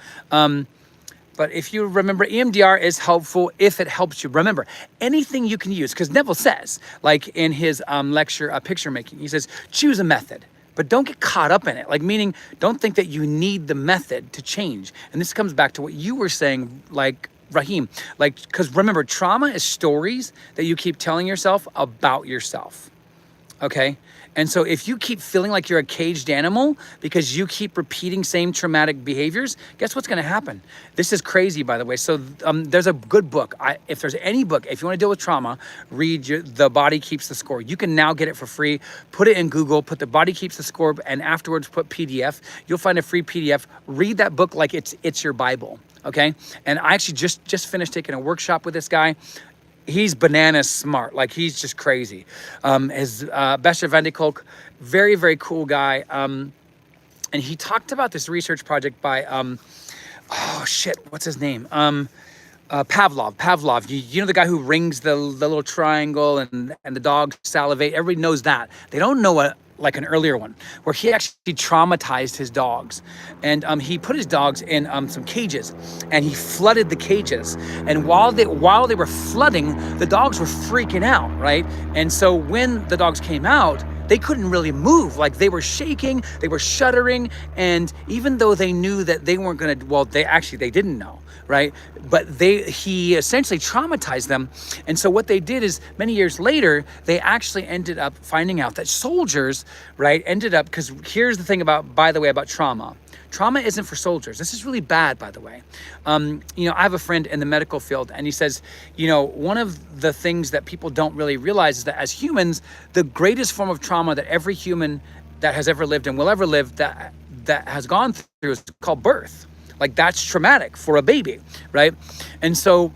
But if you remember, EMDR is helpful if it helps you. Remember, anything you can use, because Neville says, like in his lecture, picture making, he says, choose a method, but don't get caught up in it. Like meaning, don't think that you need the method to change. And this comes back to what you were saying, like Raheem, because remember, trauma is stories that you keep telling yourself about yourself. Okay. And so if you keep feeling like you're a caged animal because you keep repeating same traumatic behaviors, guess what's going to happen? This is crazy, by the way. So there's a good book. If there's any book, if you want to deal with trauma, read The Body Keeps the Score. You can now get it for free. Put it in Google, put The Body Keeps the Score, and afterwards put PDF. You'll find a free PDF. Read that book like it's your Bible. Okay. And I actually just finished taking a workshop with this guy. He's bananas smart. Like, he's just crazy. His Bester van de Kolk, very, very cool guy. And he talked about this research project by, oh shit, what's his name? Pavlov. You know the guy who rings the little triangle and the dogs salivate? Everybody knows that. They don't know like an earlier one where he actually traumatized his dogs, and he put his dogs in some cages, and he flooded the cages. And while they were flooding, the dogs were freaking out, right? And so when the dogs came out, they couldn't really move. Like, they were shaking, they were shuddering, and even though they knew that they weren't gonna, well, they didn't know, right? But he essentially traumatized them. And so what they did is, many years later, they actually ended up finding out that soldiers, right, ended up, because here's the thing about, by the way, about trauma. Trauma isn't for soldiers. This is really bad, by the way. You know, I have a friend in the medical field, and he says, you know, one of the things that people don't really realize is that as humans, the greatest form of trauma that every human that has ever lived and will ever live that has gone through is called birth. Like, that's traumatic for a baby, right? And so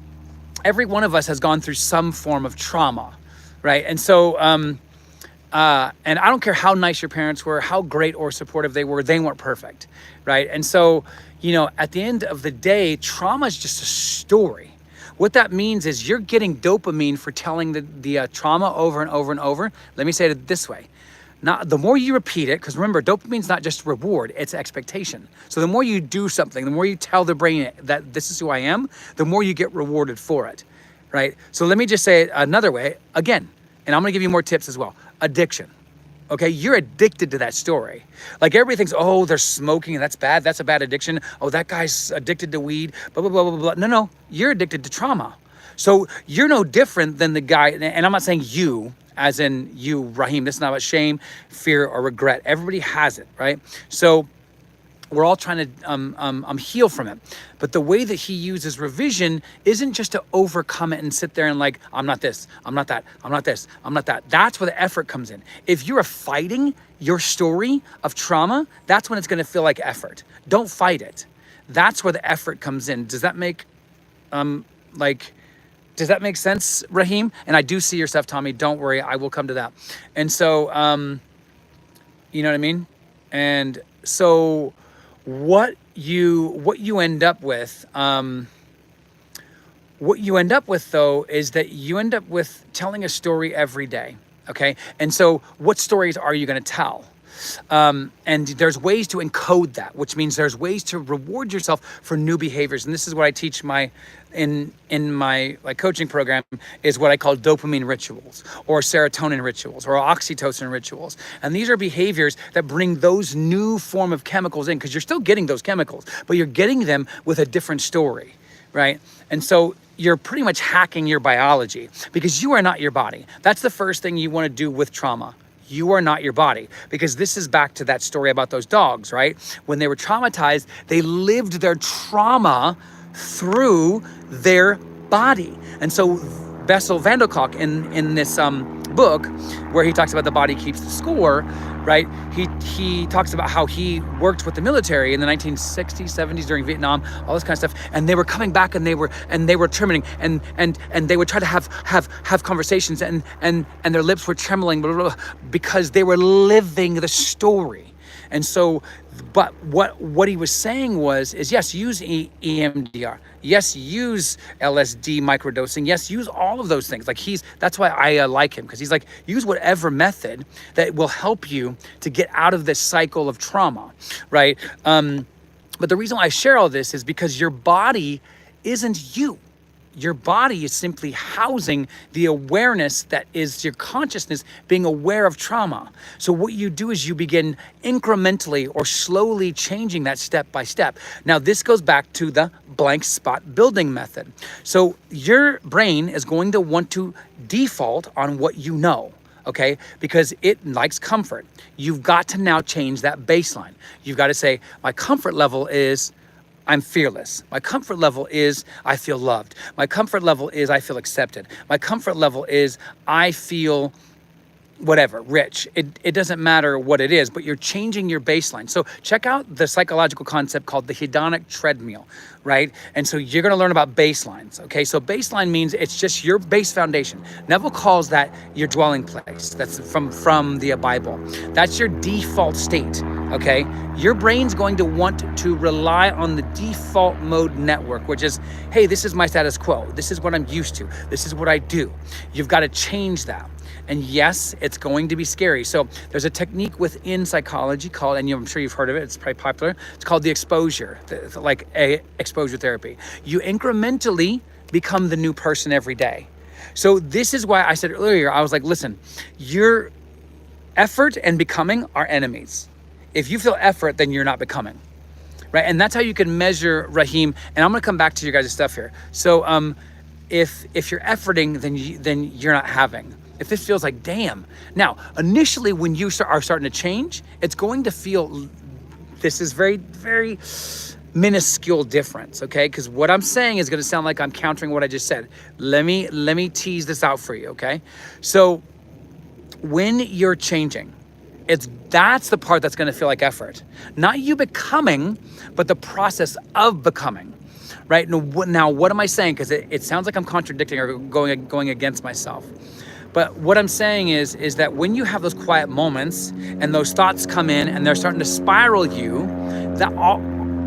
every one of us has gone through some form of trauma, right? And so, and I don't care how nice your parents were, how great or supportive they weren't perfect, right? And so, you know, at the end of the day, trauma is just a story. What that means is you're getting dopamine for telling the trauma over and over and over. Let me say it this way. Not, the more you repeat it, because remember, dopamine's not just reward, it's expectation. So the more you do something, the more you tell the brain that this is who I am, the more you get rewarded for it, right? So let me just say it another way, again, and I'm gonna give you more tips as well. Addiction. Okay, you're addicted to that story. Like, everybody thinks, oh, they're smoking and that's bad. That's a bad addiction. Oh, that guy's addicted to weed, blah, blah, blah, blah, blah. No, you're addicted to trauma. So you're no different than the guy, and I'm not saying you, as in you, Raheem. This is not about shame, fear, or regret. Everybody has it, right? So we're all trying to heal from it. But the way that he uses revision isn't just to overcome it and sit there and like, I'm not this, I'm not that, I'm not this, I'm not that. That's where the effort comes in. If you're fighting your story of trauma, that's when it's gonna feel like effort. Don't fight it. That's where the effort comes in. Does that make, does that make sense, Raheem? And I do see your stuff, Tommy. Don't worry, I will come to that. And so, you know what I mean? And so what you end up with, though, is that you end up with telling a story every day, okay? And so what stories are you gonna tell? And there's ways to encode that, which means there's ways to reward yourself for new behaviors. And this is what I teach in my like coaching program, is what I call dopamine rituals, or serotonin rituals, or oxytocin rituals. And these are behaviors that bring those new form of chemicals in, because you're still getting those chemicals, but you're getting them with a different story, right? And so you're pretty much hacking your biology, because you are not your body. That's the first thing you want to do with trauma. You are not your body, because this is back to that story about those dogs, right? When they were traumatized, they lived their trauma through their body. And so Bessel van der Kolk in this book, where he talks about the body keeps the score, right? He talks about how he worked with the military in the 1960s, 70s during Vietnam, all this kind of stuff, and they were coming back and they were terminating, and they would try to have conversations, and their lips were trembling, blah, blah, blah, because they were living the story. And so, but what he was saying is yes, use EMDR. Yes, use LSD microdosing. Yes, use all of those things. Like, that's why I like him, because he's like, use whatever method that will help you to get out of this cycle of trauma, right? But the reason why I share all this is because your body isn't you. Your body is simply housing the awareness that is your consciousness being aware of trauma. So what you do is you begin incrementally or slowly changing that step by step. Now, this goes back to the blank spot building method. So your brain is going to want to default on what you know. okay? Because it likes comfort. You've got to now change that baseline. You've got to say, my comfort level is I'm fearless. My comfort level is I feel loved. My comfort level is I feel accepted. My comfort level is I feel whatever, rich. It doesn't matter what it is, but you're changing your baseline. So check out the psychological concept called the hedonic treadmill, right? And so you're going to learn about baselines, okay? So baseline means it's just your base foundation. Neville calls that your dwelling place. That's from the Bible. That's your default state, okay? Your brain's going to want to rely on the default mode network, which is, hey, this is my status quo. This is what I'm used to. This is what I do. You've got to change that. And yes, it's going to be scary. So there's a technique within psychology called, and I'm sure you've heard of it, it's pretty popular. It's called the exposure, like exposure therapy. You incrementally become the new person every day. So this is why I said earlier, I was like, listen, your effort and becoming are enemies. If you feel effort, then you're not becoming, right? And that's how you can measure, Raheem. And I'm gonna come back to your guys' stuff here. So if you're efforting, then you're not having. If this feels like, damn. Now, initially when you are starting to change, it's going to feel, this is very, very minuscule difference, okay? Because what I'm saying is gonna sound like I'm countering what I just said. Let me tease this out for you, okay? So when you're changing, that's the part that's gonna feel like effort. Not you becoming, but the process of becoming. Right? Now, what am I saying? Because it sounds like I'm contradicting or going against myself. But what I'm saying is that when you have those quiet moments and those thoughts come in and they're starting to spiral you,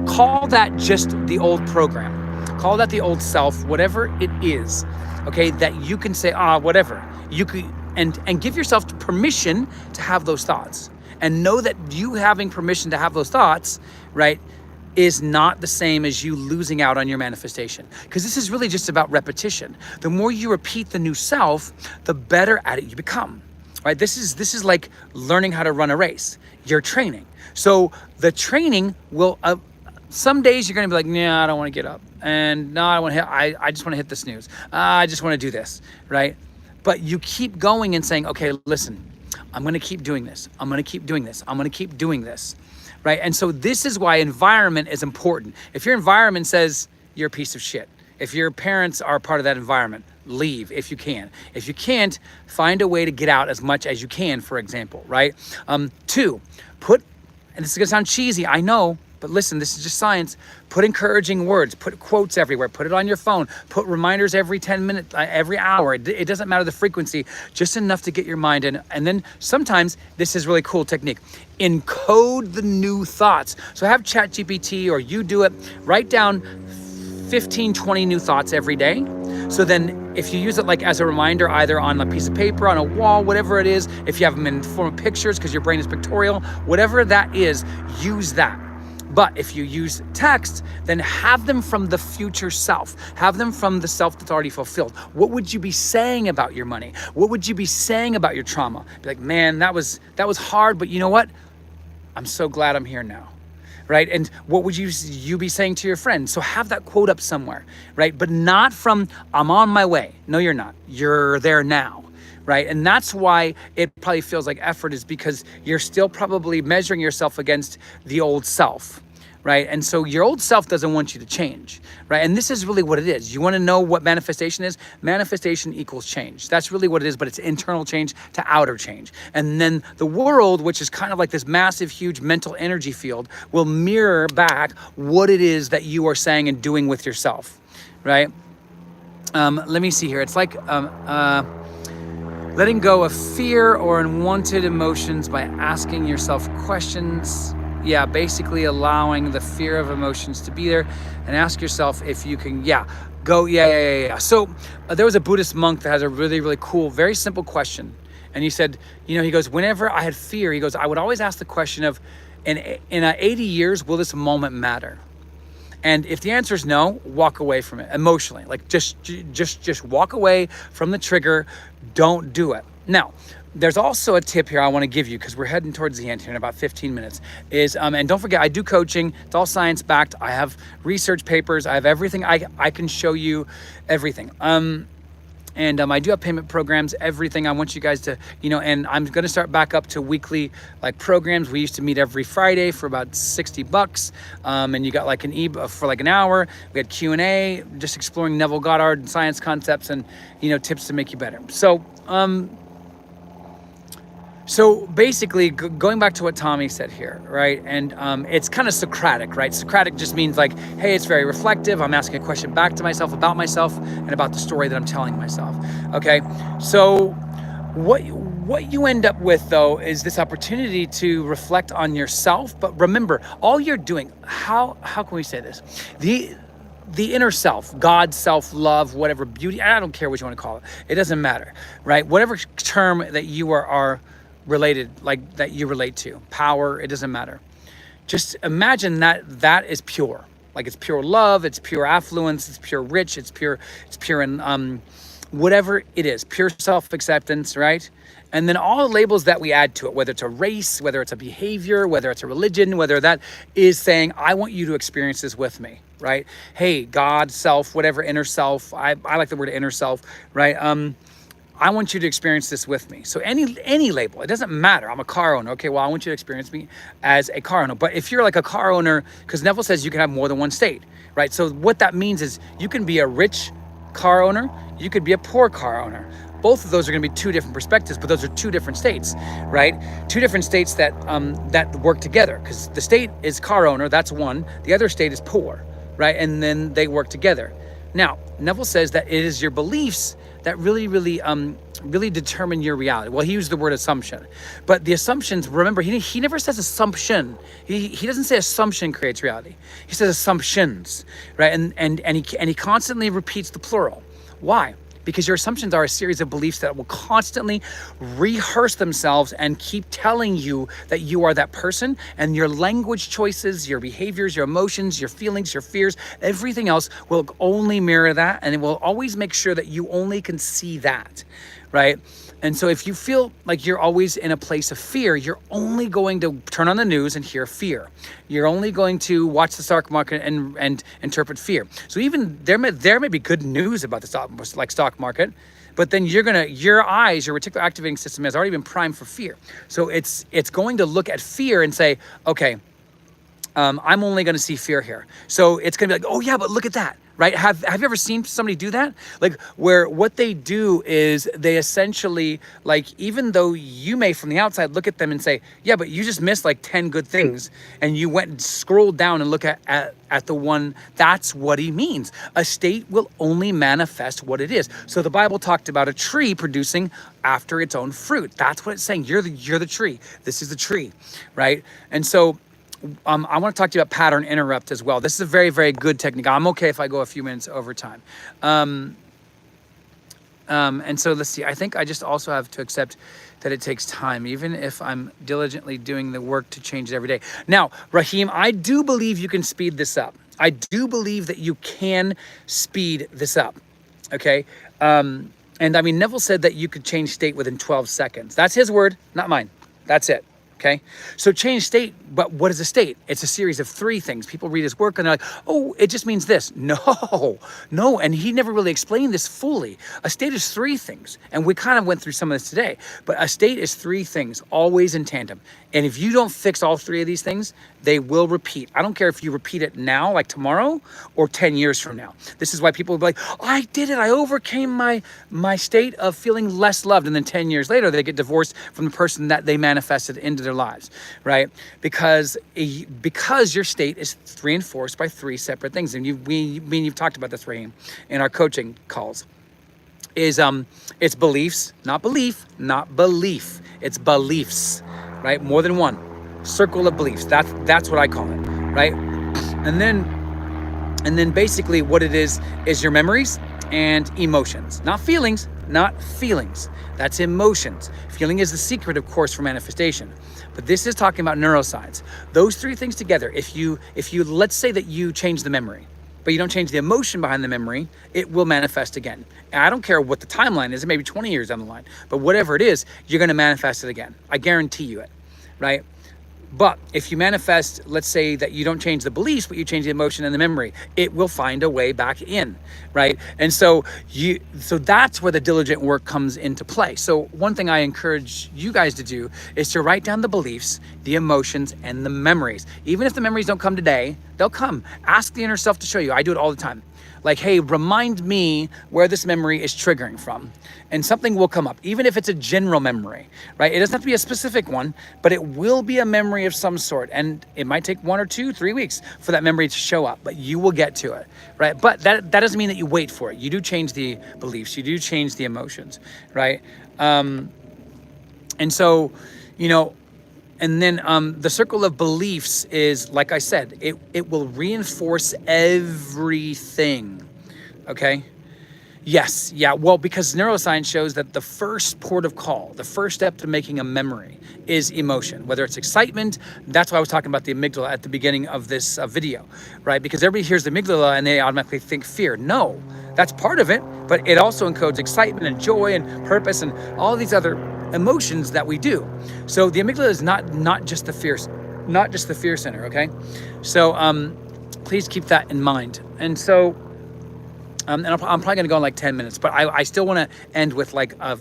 call that just the old program. Call that the old self, whatever it is, okay, that you can say, whatever. You could, and give yourself permission to have those thoughts. And know that you having permission to have those thoughts, right, is not the same as you losing out on your manifestation. Because this is really just about repetition. The more you repeat the new self, the better at it you become, right? This is like learning how to run a race. You're training. So the training will, some days you're gonna be like, nah, I don't wanna get up. And no, I just wanna hit the snooze. I just wanna do this, right? But you keep going and saying, okay, listen, I'm gonna keep doing this. I'm gonna keep doing this. I'm gonna keep doing this. Right? And so this is why environment is important. If your environment says you're a piece of shit, if your parents are part of that environment, leave if you can. If you can't, find a way to get out as much as you can, for example, right? 2, and this is gonna sound cheesy, I know, but listen, this is just science. Put encouraging words, put quotes everywhere, put it on your phone, put reminders every 10 minutes, every hour. It doesn't matter the frequency, just enough to get your mind in. And then sometimes, this is really cool technique, encode the new thoughts. So have ChatGPT or you do it, write down 15, 20 new thoughts every day. So then if you use it like as a reminder, either on a piece of paper, on a wall, whatever it is, if you have them in the form of pictures because your brain is pictorial, whatever that is, use that. But if you use text, then have them from the future self. Have them from the self that's already fulfilled. What would you be saying about your money? What would you be saying about your trauma? Be like, man, that was hard, but you know what? I'm so glad I'm here now, right? And what would you be saying to your friend? So have that quote up somewhere, right? But not from, I'm on my way. No, you're not. You're there now. Right? And that's why it probably feels like effort, is because you're still probably measuring yourself against the old self, right? And so your old self doesn't want you to change, right? And this is really what it is. You want to know what manifestation is? Manifestation equals change. That's really what it is, but it's internal change to outer change. And then the world, which is kind of like this massive, huge mental energy field, will mirror back what it is that you are saying and doing with yourself, right? Let me see here. It's like, letting go of fear or unwanted emotions by asking yourself questions. Yeah, basically allowing the fear of emotions to be there, and ask yourself if you can, So there was a Buddhist monk that has a really, really cool, very simple question. And he said, he goes, whenever I had fear, he goes, I would always ask the question of, in 80 years, will this moment matter? And if the answer is no, walk away from it emotionally. Like just walk away from the trigger. Don't do it. Now, there's also a tip here I want to give you, because we're heading towards the end here in about 15 minutes, is, and don't forget, I do coaching. It's all science backed. I have research papers. I have everything. I can show you everything. And I do have payment programs, everything. I want you guys to, and I'm going to start back up to weekly like programs. We used to meet every Friday for about $60. And you got like an ebook for like an hour. We had Q&A, just exploring Neville Goddard and science concepts and, tips to make you better. So basically, going back to what Tommy said here, right? And it's kind of Socratic, right? Socratic just means like, hey, it's very reflective. I'm asking a question back to myself about myself and about the story that I'm telling myself. Okay, so what you end up with though is this opportunity to reflect on yourself. But remember, all you're doing, how can we say this? The inner self, God, self-love, whatever, beauty, I don't care what you want to call it. It doesn't matter, right? Whatever term that you are related, like that you relate to, power, it doesn't matter. Just imagine that is pure. Like it's pure love, it's pure affluence, it's pure rich, it's pure in whatever it is, pure self-acceptance, right? And then all the labels that we add to it, whether it's a race, whether it's a behavior, whether it's a religion, whether that is saying, I want you to experience this with me, right? Hey, God, self, whatever, inner self. I like the word inner self, right? I want you to experience this with me. So any label, it doesn't matter. I'm a car owner. Okay, well, I want you to experience me as a car owner. But if you're like a car owner, because Neville says you can have more than one state, right? So what that means is you can be a rich car owner, you could be a poor car owner. Both of those are going to be two different perspectives, but those are two different states, right? Two different states that work together, because the state is car owner, that's one. The other state is poor, right? And then they work together. Now, Neville says that it is your beliefs that really determine your reality. Well, he used the word assumption, but the assumptions, remember, he never says assumption. He doesn't say assumption creates reality. He says assumptions, right? And he constantly repeats the plural. Why? Because your assumptions are a series of beliefs that will constantly rehearse themselves and keep telling you that you are that person, and your language choices, your behaviors, your emotions, your feelings, your fears, everything else will only mirror that, and it will always make sure that you only can see that, right? And so if you feel like you're always in a place of fear, you're only going to turn on the news and hear fear. You're only going to watch the stock market and interpret fear. So even there may be good news about the stock market, but then your reticular activating system has already been primed for fear. So it's going to look at fear and say, okay, I'm only going to see fear here. So it's going to be like, oh yeah, but look at that, right? Have you ever seen somebody do that? Like where what they do is they essentially, like, even though you may from the outside look at them and say, yeah, but you just missed like 10 good things, and you went and scrolled down and look at the one, that's what he means. A state will only manifest what it is. So the Bible talked about a tree producing after its own fruit. That's what it's saying. You're the tree. This is the tree, right? And so I want to talk to you about pattern interrupt as well. This is a very, very good technique. I'm okay if I go a few minutes over time. And so let's see. I think I just also have to accept that it takes time, even if I'm diligently doing the work to change it every day. Now, Raheem, I do believe you can speed this up. I do believe that you can speed this up. Okay. And I mean, Neville said that you could change state within 12 seconds. That's his word, not mine. That's it. Okay, so change state, but what is a state? It's a series of three things. People read his work and they're like, oh, it just means this. No, and he never really explained this fully. A state is three things, and we kind of went through some of this today, but a state is three things, always in tandem. And if you don't fix all three of these things, they will repeat. I don't care if you repeat it now, like tomorrow, or 10 years from now. This is why people will be like, oh, I did it. I overcame my state of feeling less loved. And then 10 years later, they get divorced from the person that they manifested into their lives, right? Because your state is reinforced by three separate things. And you've talked about this, Raheem, in our coaching calls. It's beliefs, not belief, it's beliefs, right? More than one circle of beliefs. That's what I call it, right? And then basically what it is your memories and emotions, not feelings. That's emotions. Feeling is the secret, of course, for manifestation. But this is talking about neuroscience. Those three things together, if you let's say that you change the memory, but you don't change the emotion behind the memory, it will manifest again. And I don't care what the timeline is, it may be 20 years down the line, but whatever it is, you're going to manifest it again. I guarantee you it, right? But if you manifest, let's say that you don't change the beliefs, but you change the emotion and the memory, it will find a way back in, right? And so that's where the diligent work comes into play. So one thing I encourage you guys to do is to write down the beliefs, the emotions, and the memories. Even if the memories don't come today, they'll come. Ask the inner self to show you. I do it all the time. Like, hey, remind me where this memory is triggering from. And something will come up, even if it's a general memory, right? It doesn't have to be a specific one, but it will be a memory of some sort. And it might take 1 or 2, 3 weeks for that memory to show up, but you will get to it, right? But that doesn't mean that you wait for it. You do change the beliefs. You do change the emotions, right? And so, and then the circle of beliefs is, like I said, it will reinforce everything, okay? Yes, yeah, well, because neuroscience shows that the first port of call, the first step to making a memory is emotion, whether it's excitement. That's why I was talking about the amygdala at the beginning of this video, right? Because everybody hears the amygdala and they automatically think fear. No, that's part of it, but it also encodes excitement and joy and purpose and all these other emotions that we do. So the amygdala is not just the fear, center, okay? So please keep that in mind. And so, and I'm probably gonna go in like 10 minutes, but I still wanna end with like a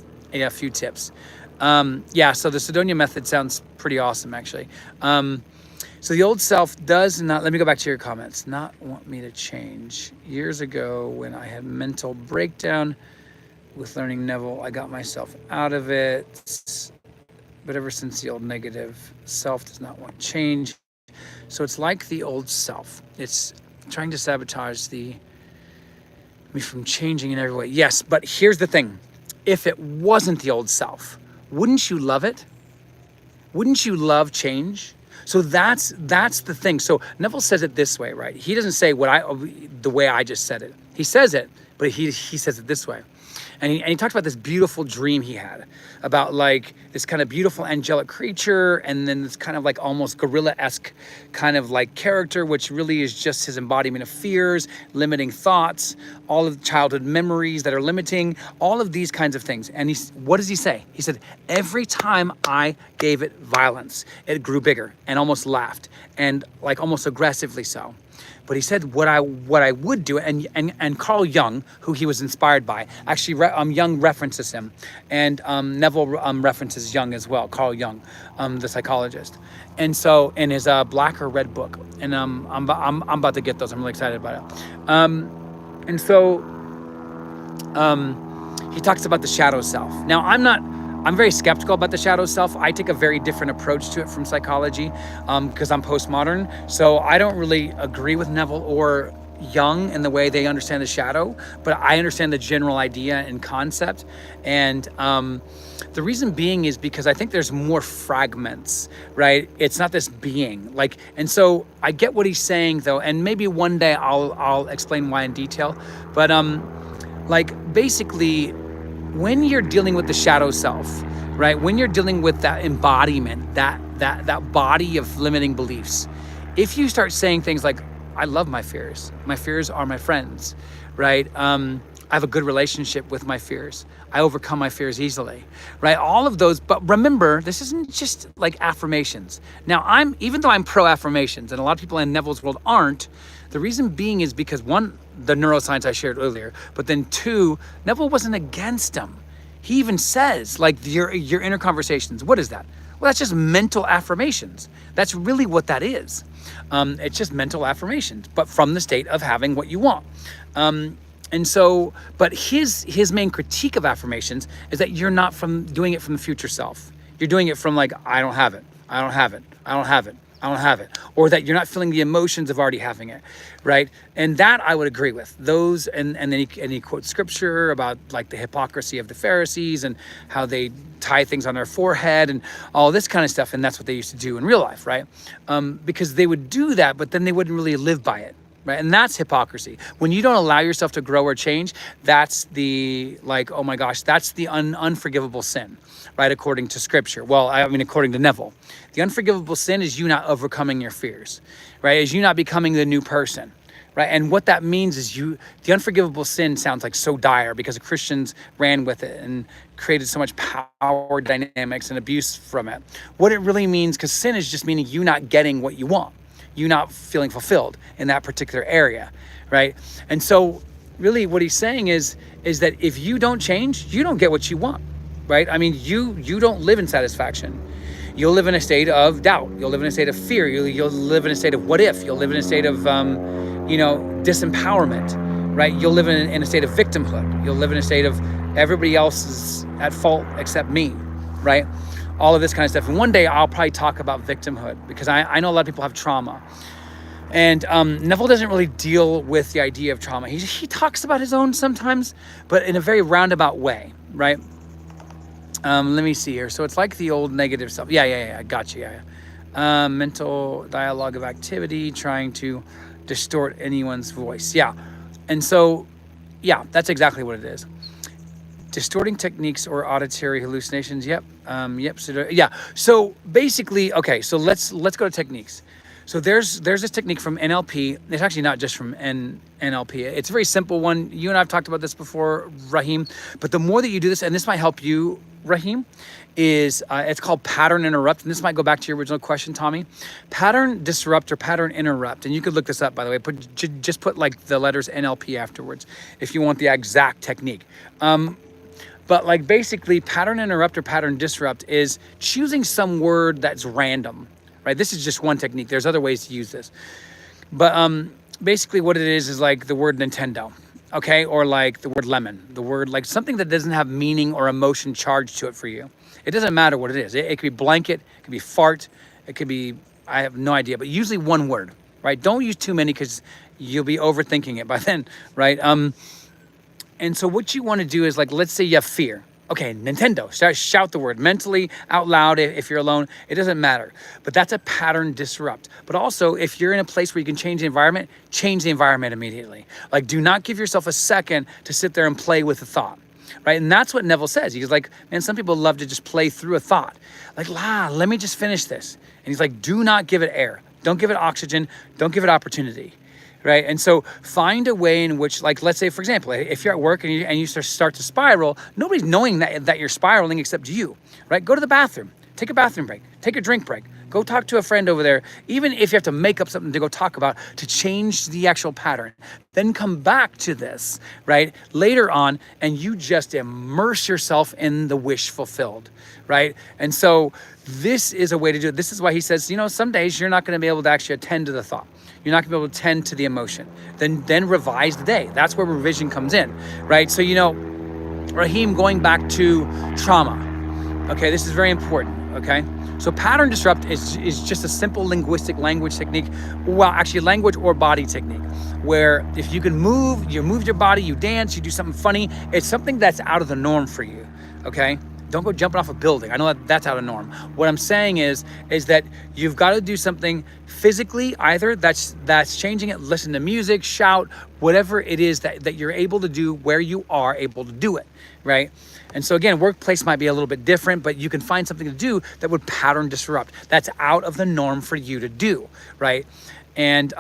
few tips. Yeah, so the Sidonia method sounds pretty awesome, actually. So the old self does not, let me go back to your comments, not want me to change. Years ago when I had mental breakdown with learning Neville, I got myself out of it. But ever since, the old negative self does not want change. So it's like the old self. It's trying to sabotage me from changing in every way. Yes, but here's the thing. If it wasn't the old self, wouldn't you love it? Wouldn't you love change? So that's the thing. So Neville says it this way, right? He doesn't say the way I just said it. He says it, but he says it this way. And he talked about this beautiful dream he had about like this kind of beautiful angelic creature, and then this kind of like almost gorilla-esque kind of like character, which really is just his embodiment of fears, limiting thoughts, all of the childhood memories that are limiting, all of these kinds of things. And what does he say? He said, every time I gave it violence, it grew bigger and almost laughed, and like almost aggressively so. But he said what I would do, and Carl Jung, who he was inspired by, actually Jung references him, and Neville references Jung as well, Carl Jung, the psychologist. And so in his Black or Red book, and I'm about to get those. I'm really excited about it. And so he talks about the shadow self. Now I'm very skeptical about the shadow self. I take a very different approach to it from psychology because I'm postmodern. So I don't really agree with Neville or Jung in the way they understand the shadow, but I understand the general idea and concept. And the reason being is because I think there's more fragments, right? It's not this being. And so I get what he's saying though, and maybe one day I'll explain why in detail. But basically, when you're dealing with the shadow self, right? When you're dealing with that embodiment, that body of limiting beliefs, if you start saying things like, I love my fears are my friends, right? I have a good relationship with my fears. I overcome my fears easily, right? All of those, but remember, this isn't just like affirmations. Now even though I'm pro affirmations, and a lot of people in Neville's world aren't, the reason being is because one, the neuroscience I shared earlier, but then two, Neville wasn't against them. He even says, your inner conversations, what is that? Well, that's just mental affirmations. That's really what that is. It's just mental affirmations, but from the state of having what you want. And so, but his main critique of affirmations is that you're not doing it from the future self. You're doing it from I don't have it. I don't have it. I don't have it. I don't have it. Or that you're not feeling the emotions of already having it, right? And that I would agree with. Those, and then he quotes scripture about the hypocrisy of the Pharisees and how they tie things on their forehead and all this kind of stuff. And that's what they used to do in real life, right? Because they would do that, but then they wouldn't really live by it. Right? And that's hypocrisy. When you don't allow yourself to grow or change, that's the oh my gosh, that's the unforgivable sin, right? According to scripture. Well, according to Neville. The unforgivable sin is you not overcoming your fears, right? Is you not becoming the new person, right? And what that means is the unforgivable sin sounds like so dire because the Christians ran with it and created so much power dynamics and abuse from it. What it really means, because sin is just meaning you not getting what you want, you not feeling fulfilled in that particular area, right? And so really what he's saying is that if you don't change, you don't get what you want, right? I mean, you don't live in satisfaction. You'll live in a state of doubt. You'll live in a state of fear. You'll live in a state of what if. You'll live in a state of, disempowerment, right? You'll live in a state of victimhood. You'll live in a state of everybody else is at fault except me, right? All of this kind of stuff. And one day I'll probably talk about victimhood because I know a lot of people have trauma. And Neville doesn't really deal with the idea of trauma. He talks about his own sometimes, but in a very roundabout way, right? Let me see here. So it's like the old negative stuff. Yeah. I got you. Yeah. Mental dialogue of activity, trying to distort anyone's voice. Yeah. And so, yeah, that's exactly what it is. Distorting techniques or auditory hallucinations. Yep. So, yeah. So basically, okay. So let's go to techniques. So there's this technique from NLP. It's actually not just from NLP. It's a very simple one. You and I have talked about this before, Raheem. But the more that you do this, and this might help you, Raheem, is it's called pattern interrupt. And this might go back to your original question, Tommy. Pattern disrupt or pattern interrupt. And you could look this up, by the way. Just put like the letters NLP afterwards if you want the exact technique. But like basically pattern interrupt or pattern disrupt is choosing some word that's random. Right? This is just one technique. There's other ways to use this. But basically what it is like the word Nintendo, okay? Or like the word lemon, the word like something that doesn't have meaning or emotion charged to it for you. It doesn't matter what it is. It could be blanket, it could be fart, it could be, I have no idea, but usually one word, right? Don't use too many because you'll be overthinking it by then, right? And so what you want to do is like, let's say you have fear. Okay, Nintendo, shout the word mentally out loud if you're alone. It doesn't matter. But that's a pattern disrupt. But also, if you're in a place where you can change the environment immediately. Like, do not give yourself a second to sit there and play with a thought, right? And that's what Neville says. He's like, man, some people love to just play through a thought. Like, let me just finish this. And he's like, do not give it air. Don't give it oxygen. Don't give it opportunity. Right. And so find a way in which, like, let's say, for example, if you're at work and you start to spiral, nobody's knowing that you're spiraling except you. Right. Go to the bathroom. Take a bathroom break. Take a drink break. Go talk to a friend over there. Even if you have to make up something to go talk about to change the actual pattern, then come back to this, right, later on, and you just immerse yourself in the wish fulfilled. Right. And so this is a way to do it. This is why he says, some days you're not going to be able to actually attend to the thought. You're not gonna be able to tend to the emotion. Then revise the day. That's where revision comes in, right? So, Raheem, going back to trauma. Okay, this is very important, okay? So pattern disrupt is just a simple linguistic language technique. Well, actually language or body technique, where if you can move your body, you dance, you do something funny. It's something that's out of the norm for you, okay? Don't go jumping off a building. I know that's out of norm. What I'm saying is that you've got to do something physically, either that's changing it, listen to music, shout, whatever it is that you're able to do where you are able to do it, right? And so again, workplace might be a little bit different, but you can find something to do that would pattern disrupt. That's out of the norm for you to do, right? And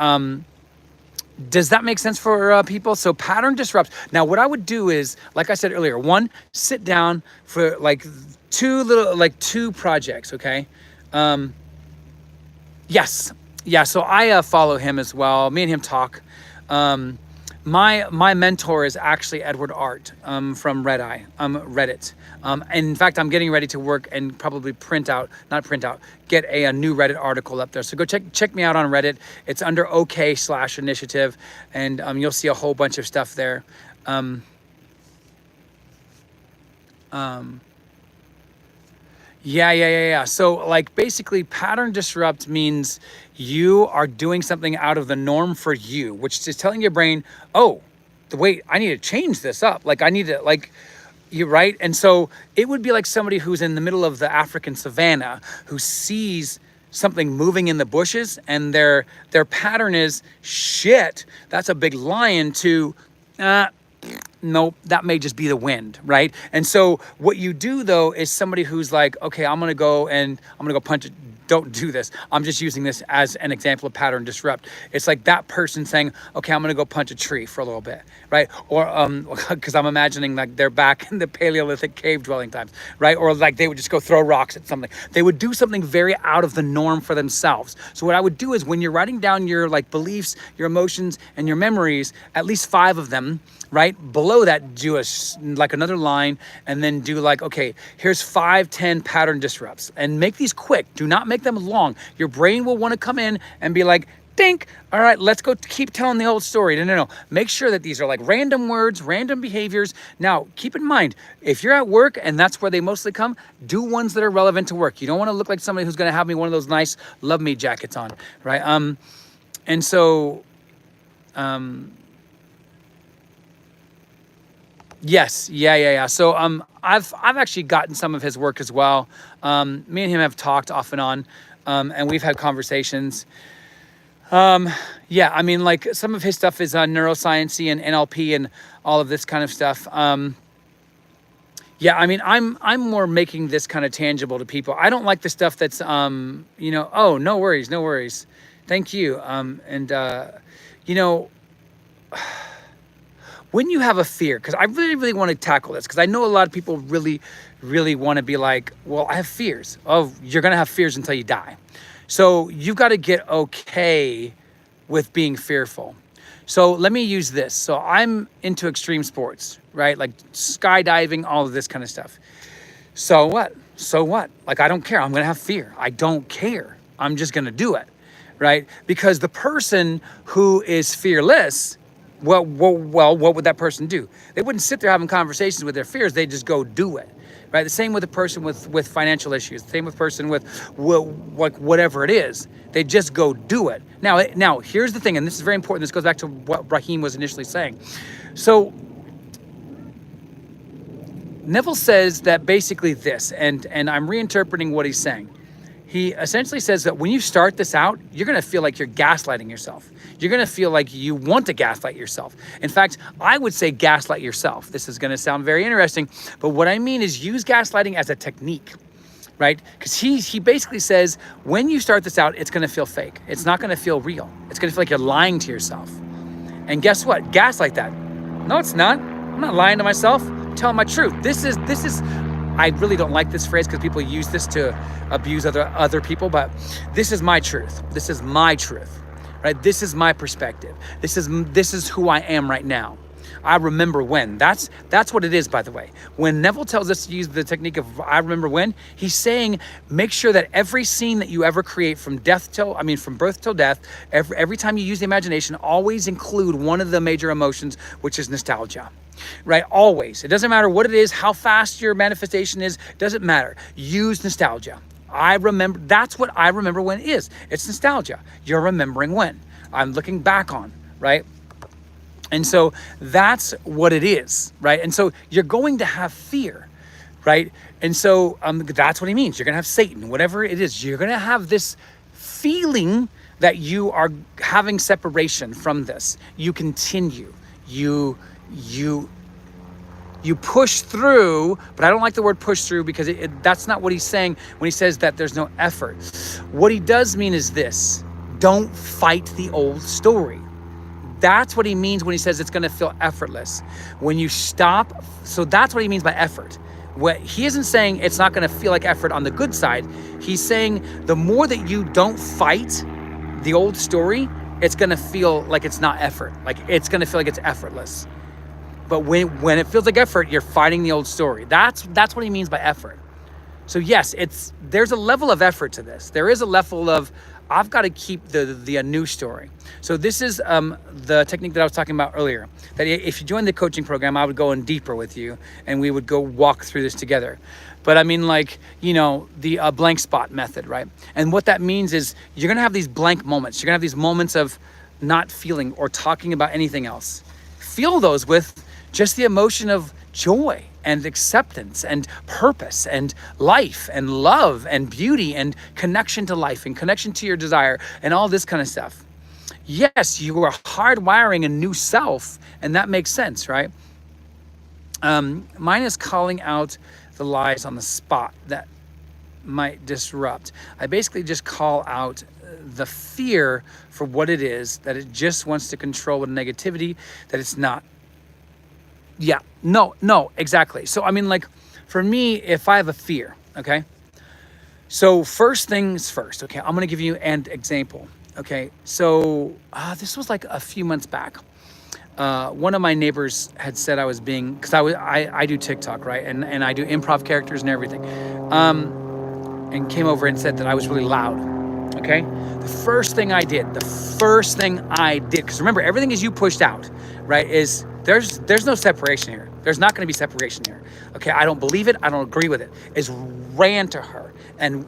does that make sense for people? So pattern disrupts. Now, what I would do is, like I said earlier, one, sit down for like two projects, okay? Yes. Yeah, so I follow him as well. Me and him talk. My mentor is actually Edward Art from Reddit. And in fact, I'm getting ready to work and probably get a new Reddit article up there. So go check me out on Reddit. It's under OK/initiative, and you'll see a whole bunch of stuff there. Yeah. So like basically pattern disrupt means you are doing something out of the norm for you, which is telling your brain, oh, wait, I need to change this up. Like I need to you're right. And so it would be like somebody who's in the middle of the African savannah who sees something moving in the bushes and their pattern is shit. That's a big lion to, nope, that may just be the wind, right? And so what you do though is somebody who's like, okay, I'm gonna go punch don't do this. I'm just using this as an example of pattern disrupt. It's like that person saying, okay, I'm going to go punch a tree for a little bit, right? Or because I'm imagining like they're back in the Paleolithic cave dwelling times, right? Or like they would just go throw rocks at something. They would do something very out of the norm for themselves. So what I would do is when you're writing down your like beliefs, your emotions, and your memories, at least 5 of them, right? Below that, do like another line, and then do like, okay, here's 5, 10 pattern disrupts, and make these quick. Do not make them long. Your brain will want to come in and be like, think, all right, let's go keep telling the old story. No. Make sure that these are like random words, random behaviors. Now, keep in mind, if you're at work and that's where they mostly come, do ones that are relevant to work. You don't want to look like somebody who's going to have me one of those nice love me jackets on, right? And so, yes, yeah. So I've actually gotten some of his work as well. Me and him have talked off and on, and we've had conversations. Yeah, I mean, like some of his stuff is neuroscience and NLP and all of this kind of stuff. Yeah, I mean, I'm more making this kind of tangible to people. I don't like the stuff that's oh, no worries, thank you. You know. When you have a fear, because I really want to tackle this, because I know a lot of people really want to be like, well, I have fears. Oh, you're going to have fears until you die. So you've got to get okay with being fearful. So let me use this. So I'm into extreme sports, right? Like skydiving, all of this kind of stuff. So what? Like, I don't care. I'm going to have fear. I don't care. I'm just going to do it, right? Because the person who is fearless, well, what would that person do? They wouldn't sit there having conversations with their fears. They just go do it, right? The same with a person with financial issues. The same with a person with like whatever it is. They just go do it. Now, here's the thing, and this is very important. This goes back to what Raheem was initially saying. So Neville says that basically this, and I'm reinterpreting what he's saying. He essentially says that when you start this out, you're going to feel like you're gaslighting yourself. You're going to feel like you want to gaslight yourself. In fact, I would say gaslight yourself. This is going to sound very interesting, but what I mean is use gaslighting as a technique, right? Because he basically says when you start this out, it's going to feel fake. It's not going to feel real. It's going to feel like you're lying to yourself. And guess what? Gaslight that. No, it's not. I'm not lying to myself. I'm telling my truth. This is. I really don't like this phrase because people use this to abuse other people, but this is my truth. This is my truth, right? This is my perspective. This is who I am right now. I remember when. That's what it is, by the way. When Neville tells us to use the technique of I remember when, he's saying make sure that every scene that you ever create from birth till death, every time you use the imagination, always include one of the major emotions, which is nostalgia. Right? Always. It doesn't matter what it is, how fast your manifestation is, doesn't matter. Use nostalgia. I remember, that's what I remember when is. It's nostalgia. You're remembering when. I'm looking back on, right? And so that's what it is, right? And so you're going to have fear, right? And so that's what he means. You're going to have Satan, whatever it is. You're going to have this feeling that you are having separation from this. You continue. You push through, but I don't like the word push through because that's not what he's saying when he says that there's no effort. What he does mean is this: don't fight the old story. That's what he means when he says it's going to feel effortless. When you stop, so that's what he means by effort. What he isn't saying it's not going to feel like effort on the good side. He's saying the more that you don't fight the old story, it's going to feel like it's not effort. Like it's going to feel like it's effortless. But when it feels like effort, you're fighting the old story. That's what he means by effort. So yes, there's a level of effort to this. There is a level of I've got to keep the new story. So this is the technique that I was talking about earlier. That if you join the coaching program, I would go in deeper with you, and we would go walk through this together. But I mean, like, the blank spot method, right? And what that means is you're gonna have these blank moments. You're gonna have these moments of not feeling or talking about anything else. Feel those with just the emotion of joy and acceptance and purpose and life and love and beauty and connection to life and connection to your desire and all this kind of stuff. Yes, you are hardwiring a new self, and that makes sense, right? Mine is calling out the lies on the spot. might disrupt. I basically just call out the fear for what it is, that it just wants to control with negativity, that it's not. Yeah, no, exactly. So, I mean, like, for me, if I have a fear, okay? So first things first, okay? I'm gonna give you an example, okay? So this was like a few months back. One of my neighbors had said I was being, because I do TikTok, right? And I do improv characters and everything. And came over and said that I was really loud, okay? The first thing I did, because remember, everything is you pushed out, right? Is there's no separation here. There's not gonna be separation here, okay? I don't believe it, I don't agree with it. Is ran to her and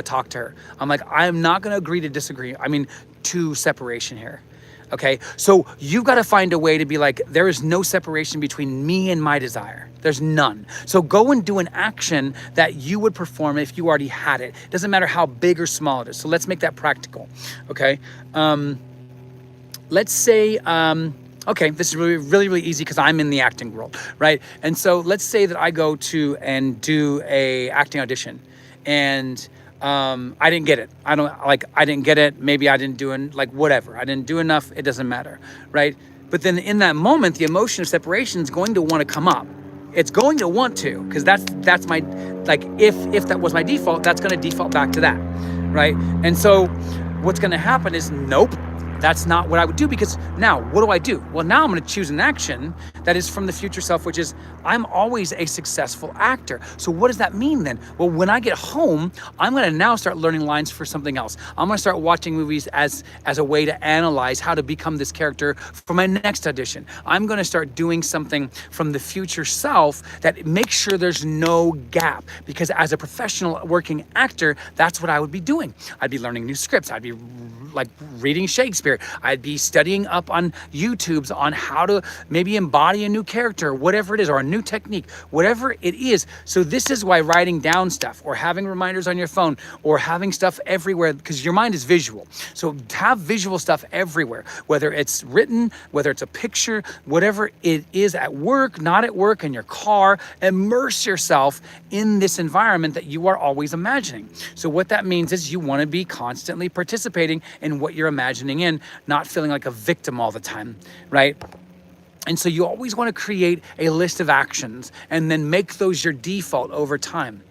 talked to her. I'm like, I'm not gonna agree to disagree. I mean, to separation here. Okay, so you've got to find a way to be like, there is no separation between me and my desire. There's none. So go and do an action that you would perform if you already had it. Doesn't matter how big or small it is. So let's make that practical. Okay, let's say, okay, this is really easy because I'm in the acting world, right? And so let's say that I go to and do a acting audition, and I didn't get it. I didn't get it. Maybe I didn't do whatever. I didn't do enough. It doesn't matter, right? But then in that moment, the emotion of separation is going to want to come up. It's going to want to, because that's my, like, if that was my default, that's going to default back to that, right? And so what's going to happen is, nope, that's not what I would do, because now what do I do? Well, now I'm going to choose an action that is from the future self, which is, I'm always a successful actor. So what does that mean then? Well, when I get home, I'm going to now start learning lines for something else. I'm going to start watching movies as a way to analyze how to become this character for my next audition. I'm going to start doing something from the future self that makes sure there's no gap, because as a professional working actor, that's what I would be doing. I'd be learning new scripts. I'd be like reading Shakespeare. I'd be studying up on YouTubes on how to maybe embody a new character, whatever it is, or a new technique, whatever it is. So this is why writing down stuff, or having reminders on your phone, or having stuff everywhere, because your mind is visual. So have visual stuff everywhere, whether it's written, whether it's a picture, whatever it is, at work, not at work, in your car. Immerse yourself in this environment that you are always imagining. So what that means is you want to be constantly participating in what you're imagining in, not feeling like a victim all the time, right? And so you always want to create a list of actions and then make those your default over time,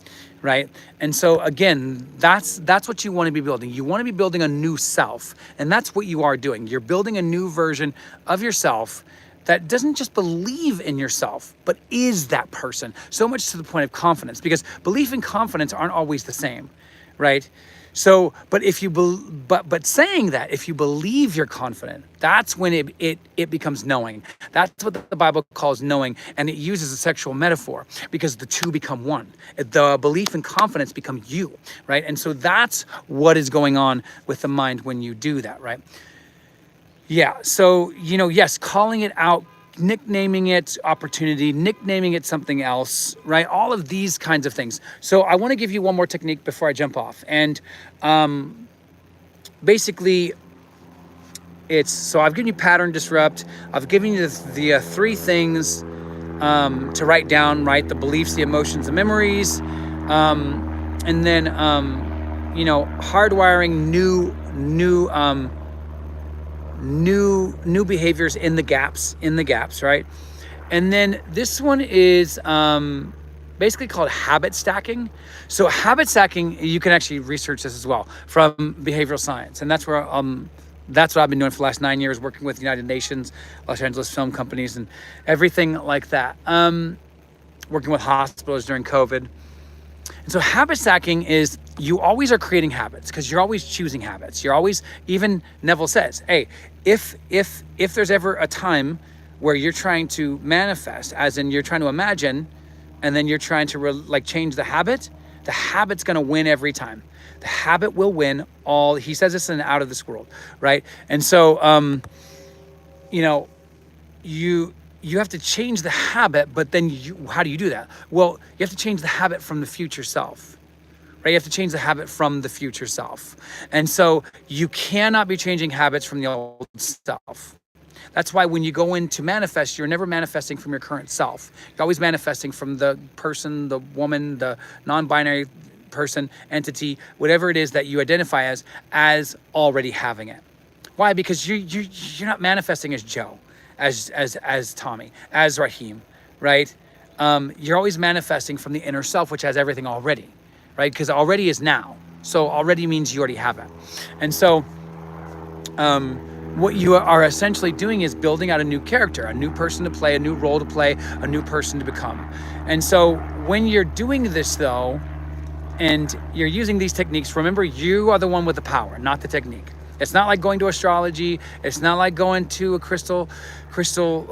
right? And so again, that's what you want to be building. You want to be building a new self, and that's what you are doing. You're building a new version of yourself that doesn't just believe in yourself, but is that person, so much to the point of confidence, because belief and confidence aren't always the same, right? So, but if you but saying that, if you believe you're confident, that's when it becomes knowing. That's what the Bible calls knowing, and it uses a sexual metaphor, because the two become one. The belief and confidence become you, right? And so that's what is going on with the mind when you do that, right? Yeah, so, yes, calling it out, nicknaming it opportunity, nicknaming it something else, right? All of these kinds of things. So I want to give you one more technique before I jump off. And basically, so I've given you pattern disrupt. I've given you the three things to write down, right? The beliefs, the emotions, the memories. And then, hardwiring new behaviors in the gaps, right? And then this one is basically called habit stacking. So habit stacking, you can actually research this as well from behavioral science, and that's where that's what I've been doing for the last 9 years, working with United Nations, Los Angeles film companies, and everything like that. Working with hospitals during COVID. And so habit stacking is, you always are creating habits, because you're always choosing habits. You're always, even Neville says, hey, if there's ever a time where you're trying to manifest, as in you're trying to imagine, and then you're trying to change the habit's going to win every time. The habit will win all. He says this in Out of This World, right? And so, you have to change the habit, but then how do you do that? Well, you have to change the habit from the future self, right? You have to change the habit from the future self. And so you cannot be changing habits from the old self. That's why when you go in to manifest, you're never manifesting from your current self. You're always manifesting from the person, the woman, the non-binary person, entity, whatever it is that you identify as already having it. Why? Because you're not manifesting as Joe, as Tommy, as Raheem, right? You're always manifesting from the inner self, which has everything already, right? Because already is now. So already means you already have it. And so what you are essentially doing is building out a new character, a new person to play, a new role to play, a new person to become. And so when you're doing this though, and you're using these techniques, remember you are the one with the power, not the technique. It's not like going to astrology. It's not like going to a crystal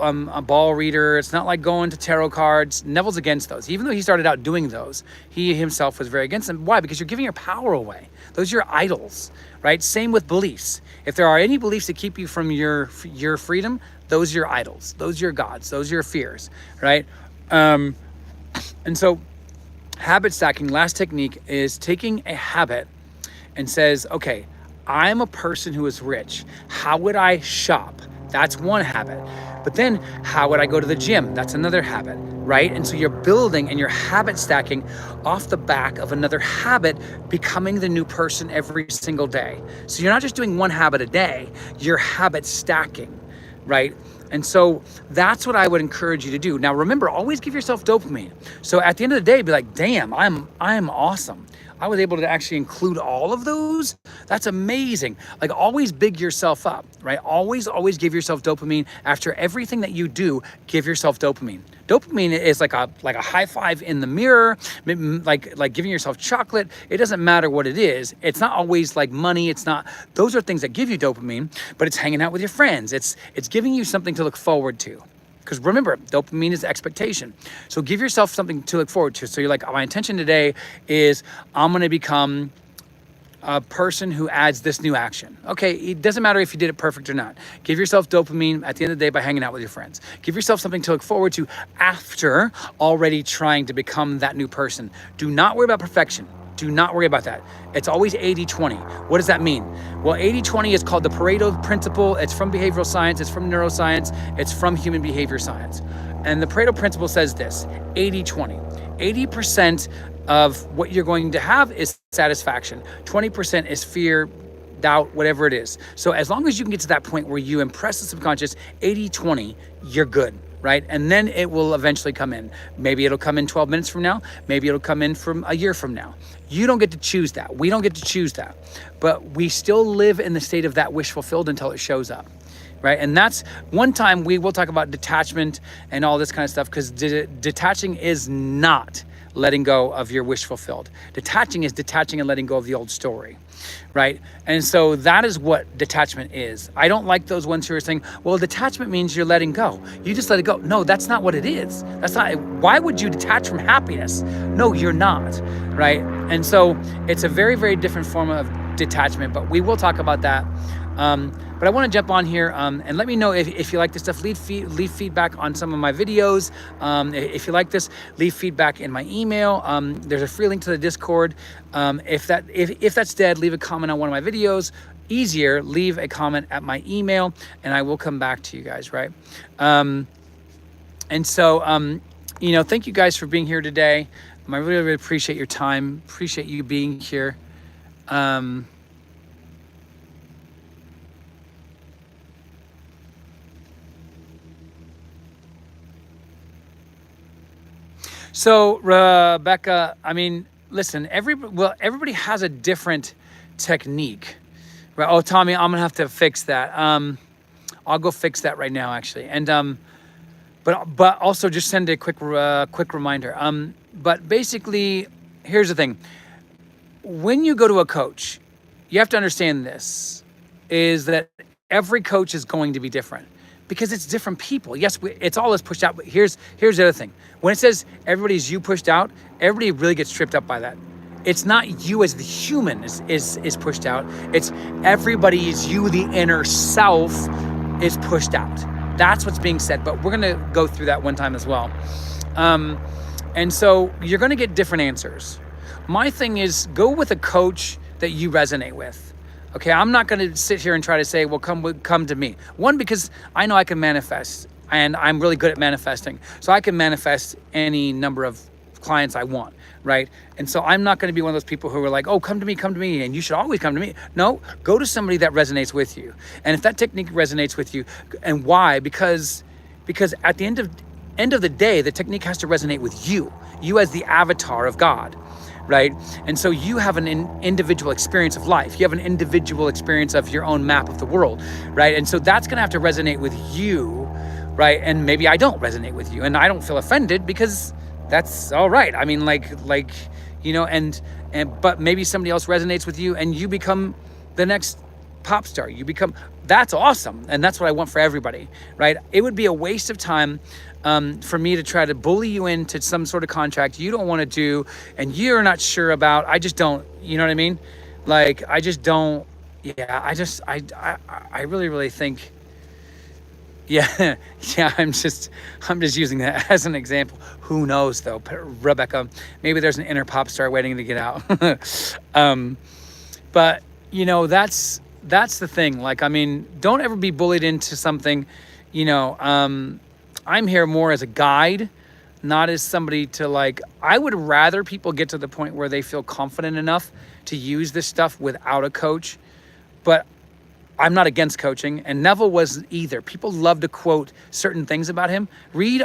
a ball reader. It's not like going to tarot cards. Neville's against those. Even though he started out doing those, he himself was very against them. Why? Because you're giving your power away. Those are your idols, right? Same with beliefs. If there are any beliefs that keep you from your freedom, those are your idols. Those are your gods. Those are your fears, right? And so habit stacking, last technique, is taking a habit and says, okay, I'm a person who is rich. How would I shop? That's one habit. But then how would I go to the gym? That's another habit, right? And so you're building and you're habit stacking off the back of another habit, becoming the new person every single day. So you're not just doing one habit a day, you're habit stacking, right? And so that's what I would encourage you to do. Now remember, always give yourself dopamine. So at the end of the day, be like, damn, I'm awesome. I was able to actually include all of those. That's amazing. Like always big yourself up, right? Always give yourself dopamine. After everything that you do, give yourself dopamine. Dopamine is like a high five in the mirror, like giving yourself chocolate. It doesn't matter what it is. It's not always like money. It's not, those are things that give you dopamine, but it's hanging out with your friends. It's giving you something to look forward to. Because remember, dopamine is expectation. So give yourself something to look forward to. So you're like, my intention today is I'm going to become a person who adds this new action. Okay, it doesn't matter if you did it perfect or not. Give yourself dopamine at the end of the day by hanging out with your friends. Give yourself something to look forward to after already trying to become that new person. Do not worry about perfection. Do not worry about that. It's always 80-20. What does that mean? Well, 80-20 is called the Pareto principle. It's from behavioral science. It's from neuroscience. It's from human behavior science. And the Pareto principle says this, 80-20. 80% of what you're going to have is satisfaction. 20% is fear, doubt, whatever it is. So as long as you can get to that point where you impress the subconscious, 80-20, you're good. Right? And then it will eventually come in. Maybe it'll come in 12 minutes from now. Maybe it'll come in from a year from now. You don't get to choose that. We don't get to choose that. But we still live in the state of that wish fulfilled until it shows up. Right? And that's one time we will talk about detachment and all this kind of stuff, because detaching is not letting go of your wish fulfilled. Detaching is detaching and letting go of the old story, right? And so that is what detachment is. I don't like those ones who are saying, well, detachment means you're letting go. You just let it go. No, that's not what it is. That's not, why would you detach from happiness? No, you're not, right? And so it's a very, very different form of detachment, but we will talk about that. But I want to jump on here and let me know if you like this stuff. Leave feedback on some of my videos. If you like this, leave feedback in my email. There's a free link to the Discord. If that's dead, leave a comment on one of my videos. Easier, leave a comment at my email, and I will come back to you guys, right? And so, thank you guys for being here today. I really, really appreciate your time. Appreciate you being here. So Rebecca, I mean, listen, everybody has a different technique. Right? Oh, Tommy, I'm gonna have to fix that. I'll go fix that right now, actually. And but also just send a quick reminder. But basically, here's the thing: when you go to a coach, you have to understand this: is that every coach is going to be different. Because it's different people. Yes, it's all us pushed out, but here's the other thing. When it says everybody's you pushed out, everybody really gets tripped up by that. It's not you as the human is pushed out. It's everybody's you, the inner self, is pushed out. That's what's being said, but we're gonna go through that one time as well. And so you're gonna get different answers. My thing is, go with a coach that you resonate with. Okay, I'm not going to sit here and try to say, well, come to me. One, because I know I can manifest, and I'm really good at manifesting. So I can manifest any number of clients I want, right? And so I'm not going to be one of those people who are like, oh, come to me, and you should always come to me. No, go to somebody that resonates with you. And if that technique resonates with you, and why? Because at the end of the day, the technique has to resonate with you as the avatar of God, right? And so you have an individual experience of life. You have an individual experience of your own map of the world, right? And so that's going to have to resonate with you, right? And maybe I don't resonate with you, and I don't feel offended, because that's all right. I mean, like, and but maybe somebody else resonates with you, and you become the next pop star. That's awesome. And that's what I want for everybody, right? It would be a waste of time for me to try to bully you into some sort of contract you don't want to do and you're not sure about. I just don't, you know what I mean? Like, I just don't, yeah, I really, really think, yeah, I'm just using that as an example. Who knows though, Rebecca, maybe there's an inner pop star waiting to get out. But that's the thing. Like, I mean, don't ever be bullied into something, I'm here more as a guide, not as somebody to like, I would rather people get to the point where they feel confident enough to use this stuff without a coach. But I'm not against coaching, and Neville wasn't either. People love to quote certain things about him. Read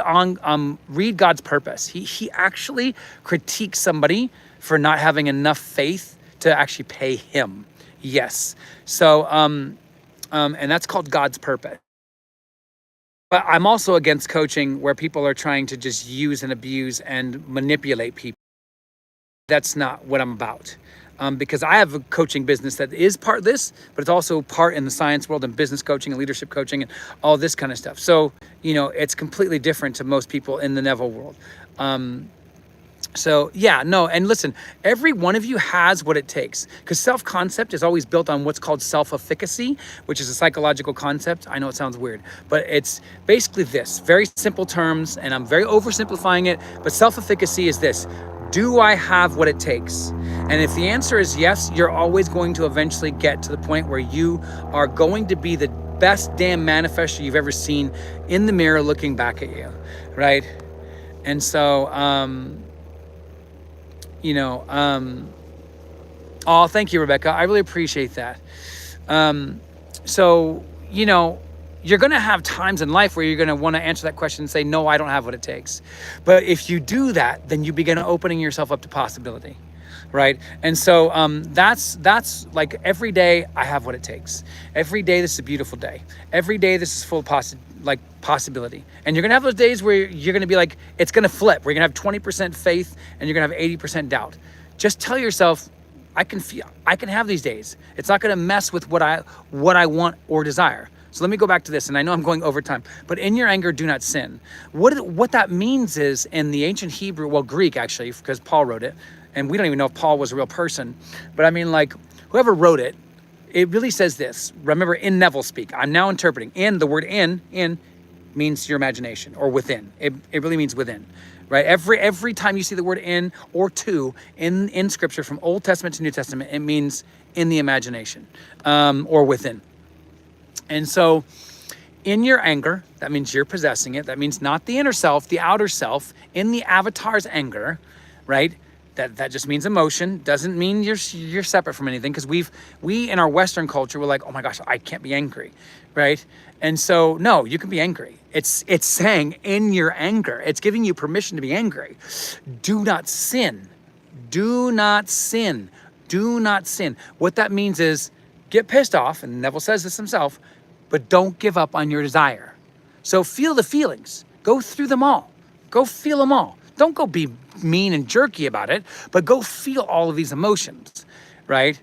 God's Purpose. He actually critiques somebody for not having enough faith to actually pay him. Yes. So, and that's called God's Purpose. But I'm also against coaching where people are trying to just use and abuse and manipulate people. That's not what I'm about. Because I have a coaching business that is part this, but it's also part in the science world and business coaching and leadership coaching and all this kind of stuff. So, it's completely different to most people in the Neville world. So yeah, no, and listen, every one of you has what it takes, because self-concept is always built on what's called self-efficacy, which is a psychological concept. I know it sounds weird, but it's basically this, very simple terms, and I'm very oversimplifying it, but self-efficacy is this: do I have what it takes? And if the answer is yes, you're always going to eventually get to the point where you are going to be the best damn manifester you've ever seen in the mirror looking back at you, right? And so, oh, thank you, Rebecca. I really appreciate that. So, you're going to have times in life where you're going to want to answer that question and say, no, I don't have what it takes. But if you do that, then you begin opening yourself up to possibility, right? And so that's like every day I have what it takes. Every day this is a beautiful day. Every day this is full of possibility. And you're going to have those days where you're going to be like, it's going to flip. We're going to have 20% faith and you're going to have 80% doubt. Just tell yourself, I can have these days. It's not going to mess with what I want or desire. So let me go back to this, and I know I'm going over time, but in your anger, do not sin. What that means is, in the ancient Hebrew, well, Greek actually, because Paul wrote it, and we don't even know if Paul was a real person, but I mean, like, whoever wrote it, it really says this. Remember, in Neville speak, I'm now interpreting. The word in means your imagination, or within. It really means within, right? Every time you see the word in or to in Scripture, from Old Testament to New Testament, it means in the imagination, or within. And so in your anger, that means you're possessing it. That means not the inner self, the outer self, in the avatar's anger, right? That just means emotion. Doesn't mean you're separate from anything, because we in our Western culture, we're like, oh my gosh, I can't be angry, right? And so, no, you can be angry. It's saying in your anger, it's giving you permission to be angry. Do not sin. Do not sin. Do not sin. What that means is get pissed off, and Neville says this himself, but don't give up on your desire. So feel the feelings. Go through them all. Go feel them all. Don't go be mean and jerky about it, but go feel all of these emotions, right?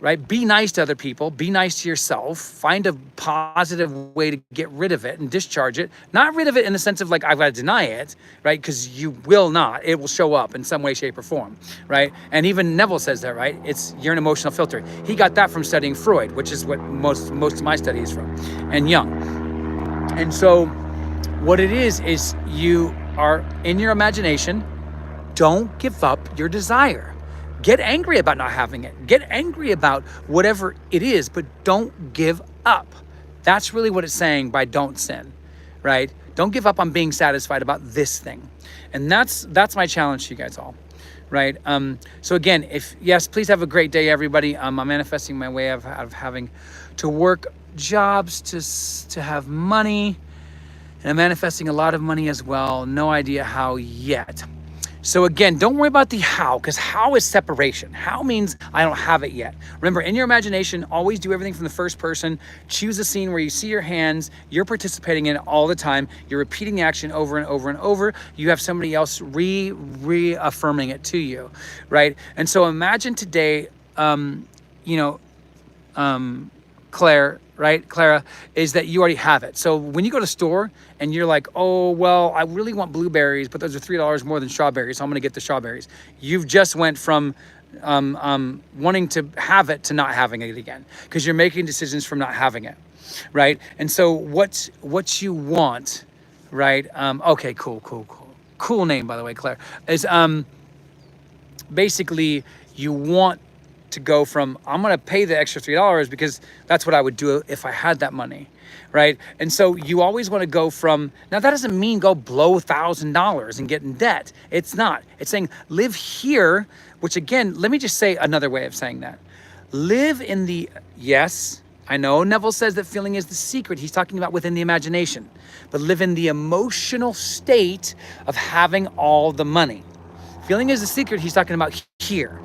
Right? Be nice to other people. Be nice to yourself. Find a positive way to get rid of it and discharge it. Not rid of it in the sense of like, I've got to deny it, right? Because you will not. It will show up in some way, shape, or form, right? And even Neville says that, right? You're an emotional filter. He got that from studying Freud, which is what most of my study is from, and Jung. And so what it is you are in your imagination. Don't give up your desire. Get angry about not having it. Get angry about whatever it is, but don't give up. That's really what it's saying by don't sin, right? Don't give up on being satisfied about this thing. And that's my challenge to you guys all, right? So again, yes, please have a great day, everybody. I'm manifesting my way of having to work jobs to have money, and I'm manifesting a lot of money as well. No idea how yet. So again, don't worry about the how, because how is separation. How means I don't have it yet. Remember, in your imagination, always do everything from the first person. Choose a scene where you see your hands. You're participating in it all the time. You're repeating the action over and over and over. You have somebody else reaffirming it to you, right? And so imagine today, Claire, right? Clara, is that you already have it. So when you go to store and you're like, oh, well, I really want blueberries, but those are $3 more than strawberries, so I'm gonna get the strawberries. You've just went from wanting to have it to not having it again, because you're making decisions from not having it, right? And so what you want, right? Okay, cool name, by the way, Claire, is basically you want to go from, I'm going to pay the extra $3 because that's what I would do if I had that money, right? And so you always want to go from, now that doesn't mean go blow $1,000 and get in debt. It's not. It's saying live here, which again, let me just say another way of saying that. Live in the, yes, I know Neville says that feeling is the secret. He's talking about within the imagination, but live in the emotional state of having all the money. Feeling is the secret. He's talking about here,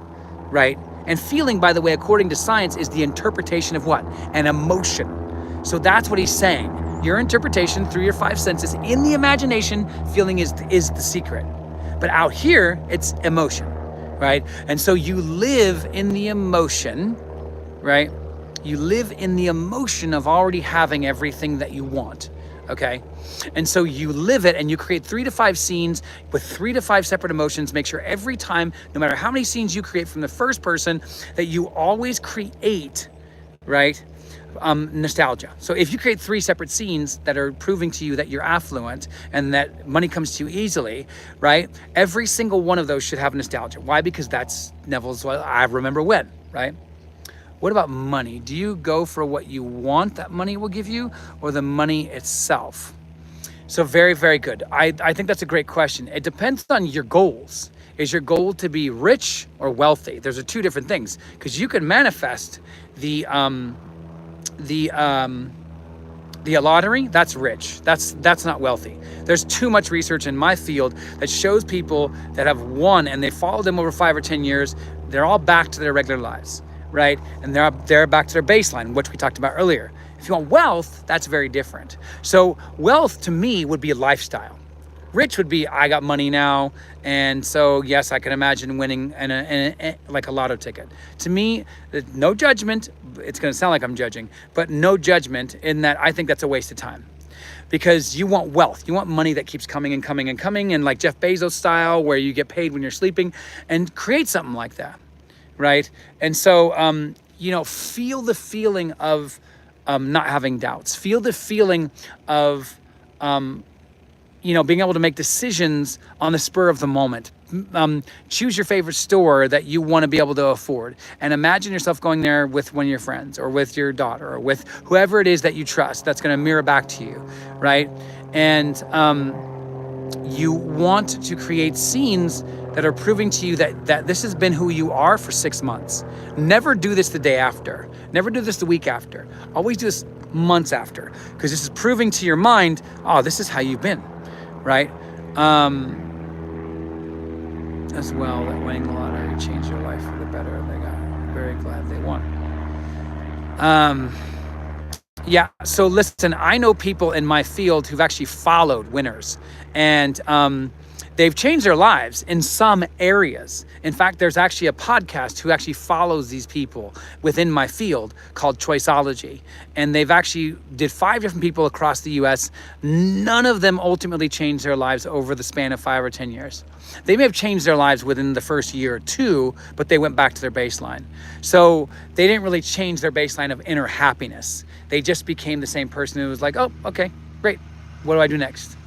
right? And feeling, by the way, according to science, is the interpretation of what? An emotion. So that's what he's saying. Your interpretation through your 5 senses in the imagination, feeling is the secret. But out here, it's emotion, right? And so you live in the emotion, right? You live in the emotion of already having everything that you want. Okay. And so you live it and you create 3 to 5 scenes with 3 to 5 separate emotions. Make sure every time, no matter how many scenes you create from the first person, that you always create, right? Nostalgia. So if you create 3 separate scenes that are proving to you that you're affluent and that money comes to you easily, right? Every single one of those should have nostalgia. Why? Because that's Neville's, well, I remember when, right? What about money? Do you go for what you want that money will give you, or the money itself? So very, very good. I think that's a great question. It depends on your goals. Is your goal to be rich or wealthy? Those are 2 different things, because you can manifest the lottery. That's rich. That's not wealthy. There's too much research in my field that shows people that have won and they followed them over 5 or 10 years. They're all back to their regular lives, right? And they're back to their baseline, which we talked about earlier. If you want wealth, that's very different. So wealth to me would be a lifestyle. Rich would be, I got money now, and so yes, I can imagine winning like a lotto ticket. To me, no judgment. It's going to sound like I'm judging, but no judgment in that I think that's a waste of time. Because you want wealth, you want money that keeps coming and coming and coming, and like Jeff Bezos style, where you get paid when you're sleeping, and create something like that, right? And so, feel the feeling of not having doubts. Feel the feeling of, being able to make decisions on the spur of the moment. Choose your favorite store that you want to be able to afford, and imagine yourself going there with one of your friends or with your daughter or with whoever it is that you trust that's going to mirror back to you, right? And you want to create scenes that are proving to you that this has been who you are for 6 months. Never do this the day after. Never do this the week after. Always do this months after, because this is proving to your mind, oh, this is how you've been, right? As well, that winning the lottery changed your life for the better. They got very glad they won. Yeah, so listen, I know people in my field who've actually followed winners, and they've changed their lives in some areas. In fact, there's actually a podcast who actually follows these people within my field called Choiceology. And they've actually did 5 different people across the US. None of them ultimately changed their lives over the span of 5 or 10 years. They may have changed their lives within the first year or 2, but they went back to their baseline. So they didn't really change their baseline of inner happiness. They just became the same person who was like, oh, okay, great. What do I do next?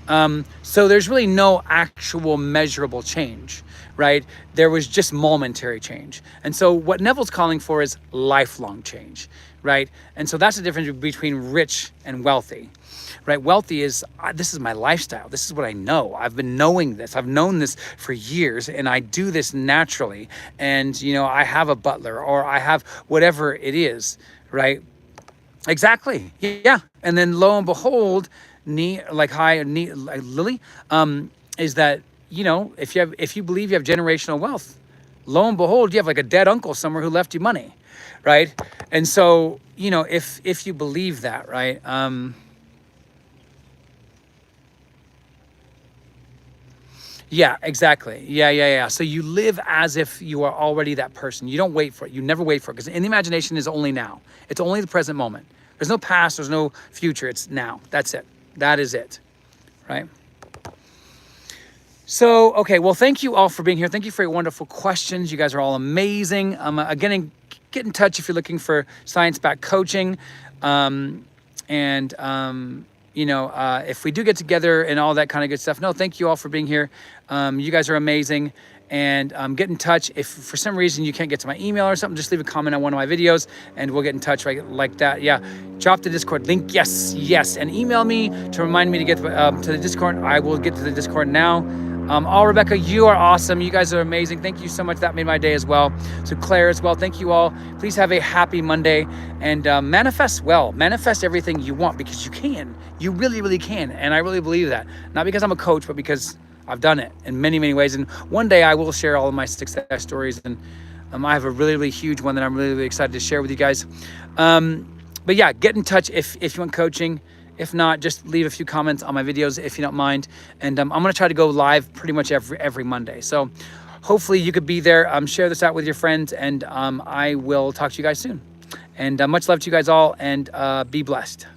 So there's really no actual measurable change, right? There was just momentary change. And so what Neville's calling for is lifelong change, right? And so that's the difference between rich and wealthy, right? Wealthy is, this is my lifestyle. This is what I know. I've been knowing this. I've known this for years, and I do this naturally. And, you know, I have a butler, or I have whatever it is, right? Exactly. Yeah. And then lo and behold, like Lily, is that, you know, if you believe you have generational wealth, lo and behold, you have like a dead uncle somewhere who left you money, right? And so, you know, if you believe that, right? Yeah, exactly. Yeah. So you live as if you are already that person. You don't wait for it. You never wait for it, because in the imagination is only now. It's only the present moment. There's no past. There's no future. It's now. That's it. That is it, right? So, okay. Well, thank you all for being here. Thank you for your wonderful questions. You guys are all amazing. Again, get in touch if you're looking for science-backed coaching. You know, if we do get together and all that kind of good stuff. No, thank you all for being here. You guys are amazing. And get in touch. If for some reason you can't get to my email or something, just leave a comment on one of my videos and we'll get in touch right like that. Yeah, drop the Discord link. Yes. And email me to remind me to get to the Discord. I will get to the Discord now. Rebecca, you are awesome. You guys are amazing. Thank you so much. That made my day as well. So Claire as well. Thank you all. Please have a happy Monday and manifest well. Manifest everything you want, because you can. You really, really can. And I really believe that. Not because I'm a coach, but because I've done it in many, many ways. And one day I will share all of my success stories. And I have a really, really huge one that I'm really, really excited to share with you guys. But yeah, get in touch if you want coaching. If not, just leave a few comments on my videos if you don't mind. And I'm going to try to go live pretty much every Monday. So hopefully you could be there. Share this out with your friends, and I will talk to you guys soon. And much love to you guys all, and be blessed.